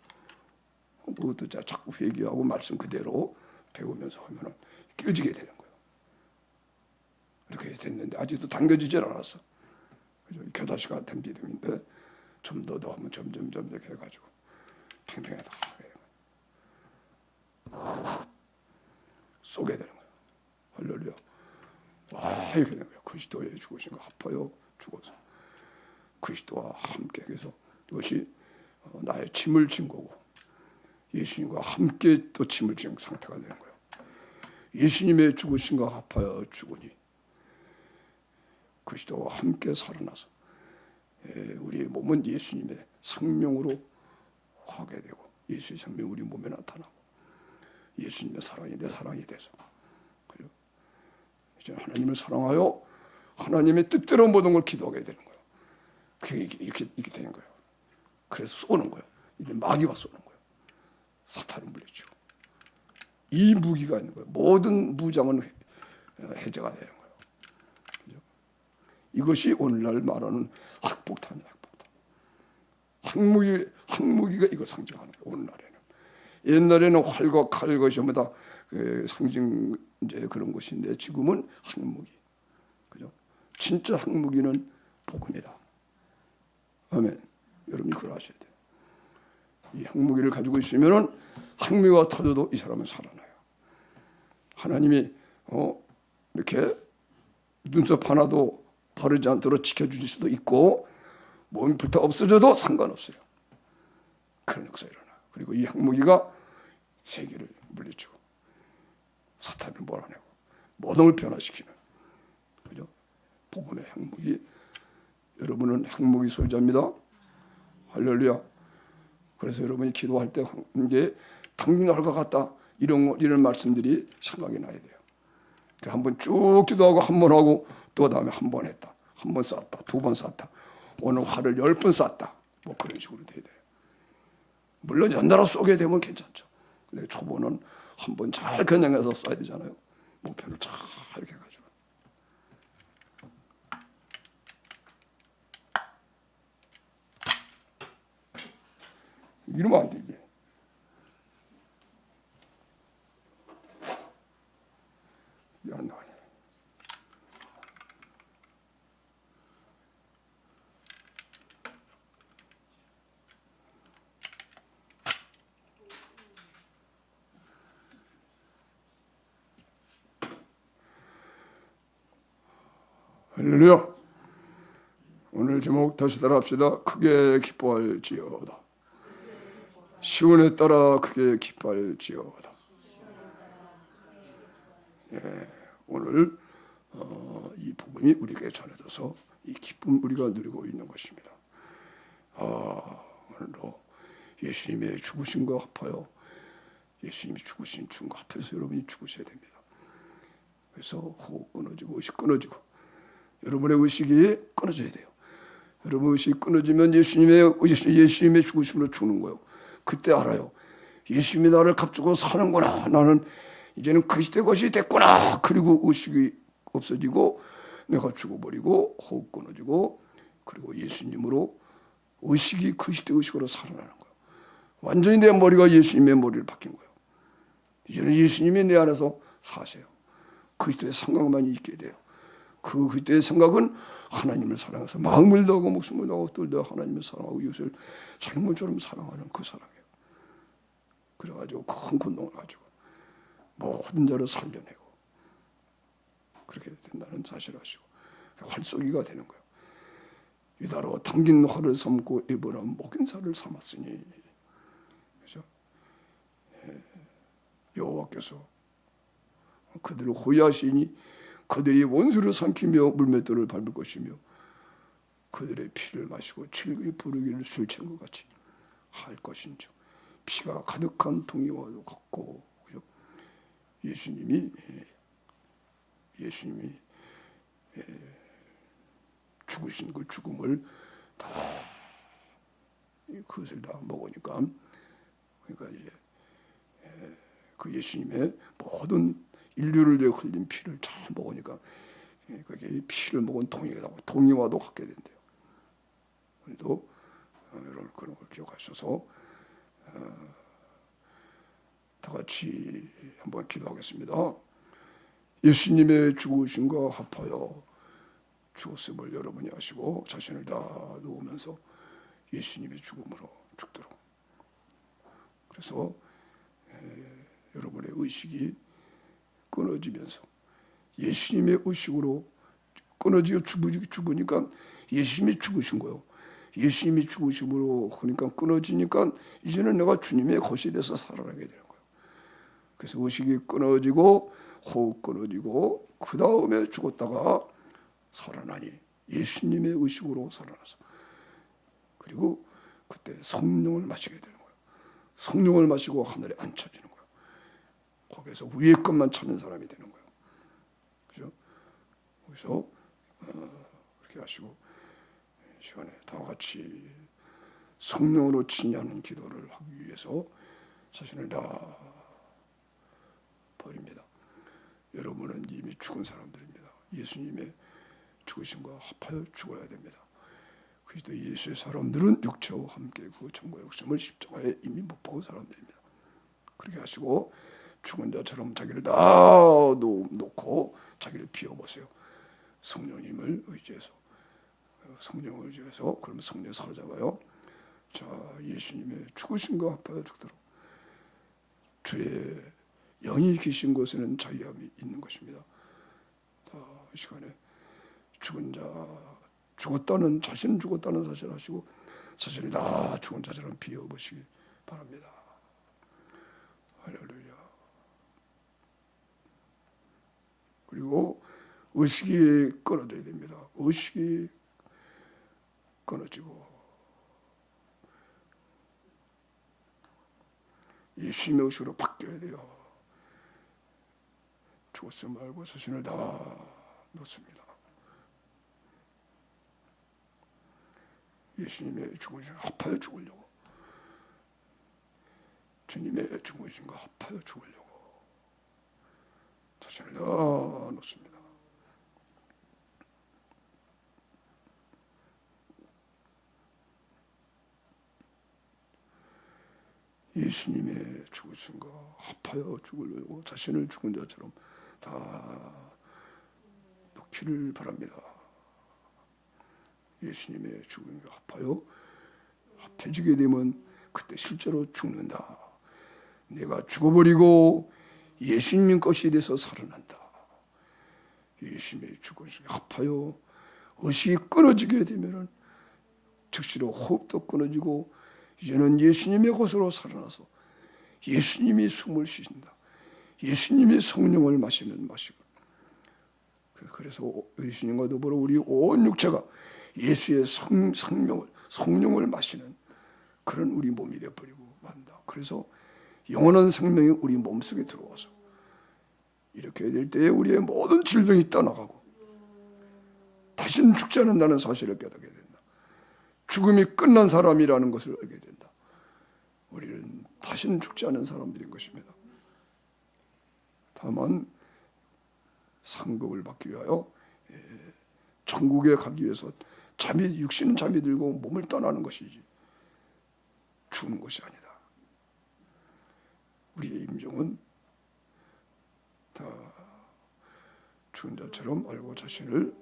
그것도 자꾸 회개하고 말씀 그대로 배우면서 하면은 깨지게 되는 거예요. 이렇게 됐는데 아직도 당겨지질 않았어. 그죠? 겨다시가 된 믿음인데 좀 더 하면 점점 이렇게 해가지고 팽팽하다 쏘게 되는 거예요. 할렐루야. 와 이렇게 되는 거예요. 그리스도의 죽으신 거 합하여 죽어서 그리스도와 함께 해서 이것이 나의 짐을 진 거고 예수님과 함께 또 짐을 진 상태가 되는 거예요. 예수님의 죽으신과 합하여 죽으니 그리스도와 함께 살아나서 우리의 몸은 예수님의 생명으로 화게 되고 예수의 생명이 우리 몸에 나타나고 예수님의 사랑이 내 사랑이 돼서 그리고 이제 하나님을 사랑하여 하나님의 뜻대로 모든 걸 기도하게 되는 거예요. 그게 이렇게 되는 거예요. 그래서 쏘는 거예요. 이제 마귀가 쏘는 거예요. 사탄을 물리치고 이 무기가 있는 거예요. 모든 무장은 해제가 되는 거예요. 그죠? 이것이 오늘날 말하는 핵폭탄이에요. 핵무기가 이걸 상징하는 거예요. 오늘날에는 옛날에는 활과 칼 것이 뭐다 상징 이제 그런 것인데 지금은 핵무기. 그죠? 진짜 핵무기는 복음이다. 아멘. 여러분이 그걸 아셔야 돼요. 이 핵무기를 가지고 있으면은 핵무기가 터져도 이 사람은 살아나요. 하나님이 이렇게 눈썹 하나도 바르지 않도록 지켜주실 수도 있고 몸이 불타 없어져도 상관없어요. 그런 역사가 일어나요. 그리고 이 핵무기가 세계를 물리치고 사탄을 몰아내고 모든 걸 변화시키는 그죠? 복음의 핵무기. 여러분은 핵무기 소유자입니다. 할렐루야. 그래서 여러분이 기도할 때 이제 당긴할 것 같다 이런 말씀들이 생각이 나야 돼요. 한번 쭉 기도하고 한 번 하고 또 다음에 한 번 했다. 한 번 쐈다. 두 번 쐈다. 오늘 화를 10번 쐈다. 뭐 그런 식으로 돼야 돼요. 물론 연달아 쏘게 되면 괜찮죠. 근데 초보는 한 번 잘 겨냥해서 쏴야 되잖아요. 목표를 잘 이렇게 해가지고. 이러면 안 되지. 이게 안 나와요. 할렐루야. 오늘 제목 다시 따라합시다. 크게 기뻐할지어다. 시온에 따라 크게 기뻐할지어다. 오늘 이 복음이 우리에게 전해져서 이 기쁨 우리가 누리고 있는 것입니다. 오늘도 예수님의 죽으심과 합하여 예수님이 죽으신 춤과 합해서 여러분이 죽으셔야 됩니다. 그래서 호흡 끊어지고 의식 끊어지고 여러분의 의식이 끊어져야 돼요. 여러분 의식이 끊어지면 예수님의 죽으심으로 죽는 거예요. 그때 알아요. 예수님이 나를 값주고 사는구나. 나는 이제는 그리스도의 것이 됐구나. 그리고 의식이 없어지고 내가 죽어버리고 호흡 끊어지고 그리고 예수님으로 의식이 그리스도의 의식으로 살아나는 거예요. 완전히 내 머리가 예수님의 머리를 바뀐 거예요. 이제는 예수님이 내 안에서 사세요. 그리스도의 생각만 있게 돼요. 그 그리스도의 생각은 하나님을 사랑해서 마음을 다하고 목숨을 다하고 뜰 다하고 하나님을 사랑하고 이웃을 자기 몸처럼 사랑하는 그 사랑이에요. 그래가지고 큰 권능을 가지고 모든 자를 살려내고 그렇게 된다는 사실을 아시고 활쏘기가 되는 거예요. 유다로 당긴 활을 삼고 에브라임 먹인 살을 삼았으니, 그렇죠? 여호와께서 그들을 호위하시니 그들이 원수를 삼키며 물맷돌을 밟을 것이며 그들의 피를 마시고 칠의 부르기를 술 취한 것 같이 할 것인지 피가 가득한 동이와도 같고, 그렇죠? 예수님이 죽으신 그 죽음을 다 그것을 다 먹으니까, 그러니까 이제 그 예수님의 모든 인류를 위해 흘린 피를 잘 먹으니까 그게 피를 먹은 동이와도 같게 된대요. 오늘도 여러분 그런 걸 기억하셔서 다 같이 한번 기도하겠습니다. 예수님의 죽으심과 합하여 죽었음을 여러분이 아시고 자신을 다 놓으면서 예수님의 죽음으로 죽도록, 그래서 여러분의 의식이 끊어지면서 예수님의 의식으로 끊어지고 죽으니까 예수님이 죽으신 거예요. 예수님이 죽으심으로 그러니까 끊어지니까 이제는 내가 주님의 것이 돼서 살아나게 되는 거예요. 그래서 의식이 끊어지고 호흡 끊어지고 그 다음에 죽었다가 살아나니 예수님의 의식으로 살아나서, 그리고 그때 성령을 마시게 되는 거예요. 성령을 마시고 하늘에 앉혀지는 거예요. 거기에서 위의 것만 찾는 사람이 되는 거예요. 그렇죠? 그래서 그렇게 하시고 시간에 다 같이 성령으로 친하는 기도를 하기 위해서 자신을 다 버립니다. 여러분은 이미 죽은 사람들입니다. 예수님의 죽으심과 합하여 죽어야 됩니다. 그리스도 예수의 사람들은 육체와 함께 그 천국의 욕심을 십자가에 이미 못 박은 사람들입니다. 그렇게 하시고 죽은 자처럼 자기를 다 놓고 자기를 비워보세요. 성령님을 의지해서, 성령을 의지해서. 그러면 성령 사로잡아요. 자, 예수님의 죽으심과 합하여 죽도록 주의 영이 계신 곳에는 자유함이 있는 것입니다. 이 시간에 죽은 자, 자신은 죽었다는 사실을 하시고 자신을 다 죽은 자처럼 비워보시기 바랍니다. 할렐루야. 그리고 의식이 끊어져야 됩니다. 의식이 끊어지고 예수님의 의식으로 바뀌어야 돼요. 죽었어 말고 자신을 다 놓습니다. 예수님의 죽으심과 합하여 죽으려고, 주님의 죽으심과 합하여 죽으려고 자신을 다 놓습니다. 예수님의 죽으심과 합하여 죽으려고 자신을 죽은 자처럼 다 놓기를 바랍니다. 예수님의 죽음과 합해지게 되면 그때 실제로 죽는다. 내가 죽어버리고 예수님 것이 돼서 살아난다. 예수님의 죽으심과 합하여 의식이 끊어지게 되면 즉시로 호흡도 끊어지고 이제는 예수님의 것으로 살아나서 예수님이 숨을 쉬신다. 예수님이 성령을 마시고, 그래서 예수님과 더불어 우리 온 육체가 예수의 성령을 마시는 그런 우리 몸이 되어버리고 만다. 그래서 영원한 생명이 우리 몸속에 들어와서 이렇게 될 때에 우리의 모든 질병이 떠나가고 다시는 죽지 않는다는 사실을 깨닫게 된다. 죽음이 끝난 사람이라는 것을 알게 된다. 우리는 다시는 죽지 않은 사람들인 것입니다. 다만 상급을 받기 위하여 천국에 가기 위해서 육신은 잠이 들고 몸을 떠나는 것이지 죽는 것이 아니다. 우리의 임종은 다 죽은 자처럼 알고 자신을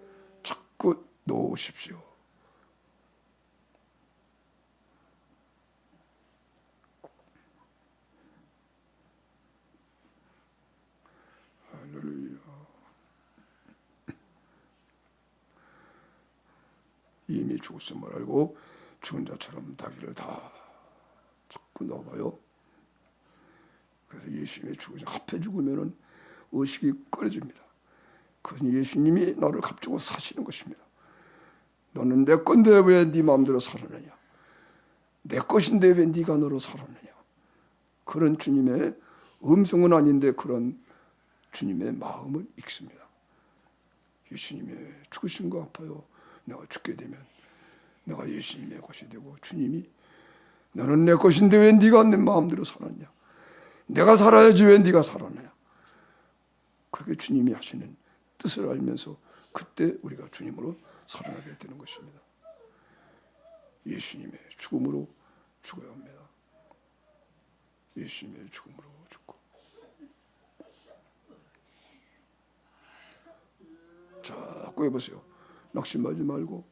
자꾸 놓으십시오. 할렐루야. 이미 죽었음을 알고 죽은 자처럼 자기를 다 자꾸 넣어봐요. 그래서 예수님의 죽으신 합해 죽으면은 의식이 꺼려집니다. 그것은 예수님이 너를 값주고 사시는 것입니다. 너는 내 건데 왜 네 마음대로 살았느냐? 내 것인데 왜 네가 너로 살았느냐? 그런 주님의 음성은 아닌데 그런 주님의 마음을 읽습니다. 예수님의 죽으심과 합하여 내가 죽게 되면 내가 예수님의 것이 되고, 주님이 너는 내 것인데 왜 네가 내 마음대로 살았냐? 내가 살아야지 왜 네가 살았느냐? 그렇게 주님이 하시는 뜻을 알면서 그때 우리가 주님으로 살아나게 되는 것입니다. 예수님의 죽음으로 죽어야 합니다. 예수님의 죽음으로 죽고. 자꾸 해보세요. 낙심하지 말고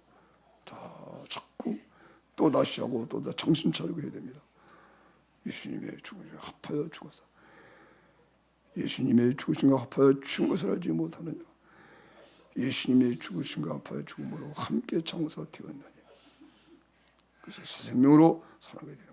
자꾸 또 다시 하고 또 정신 차리고 해야 됩니다. 예수님의 죽으심과 합하여 죽어서 예수님의 죽으심과 합하여 죽은 것을 알지 못하느냐? 예수님의 죽으심과 합하여 죽음으로 함께 장사되었느냐? 그래서 새 생명으로 살아가게 됩니다.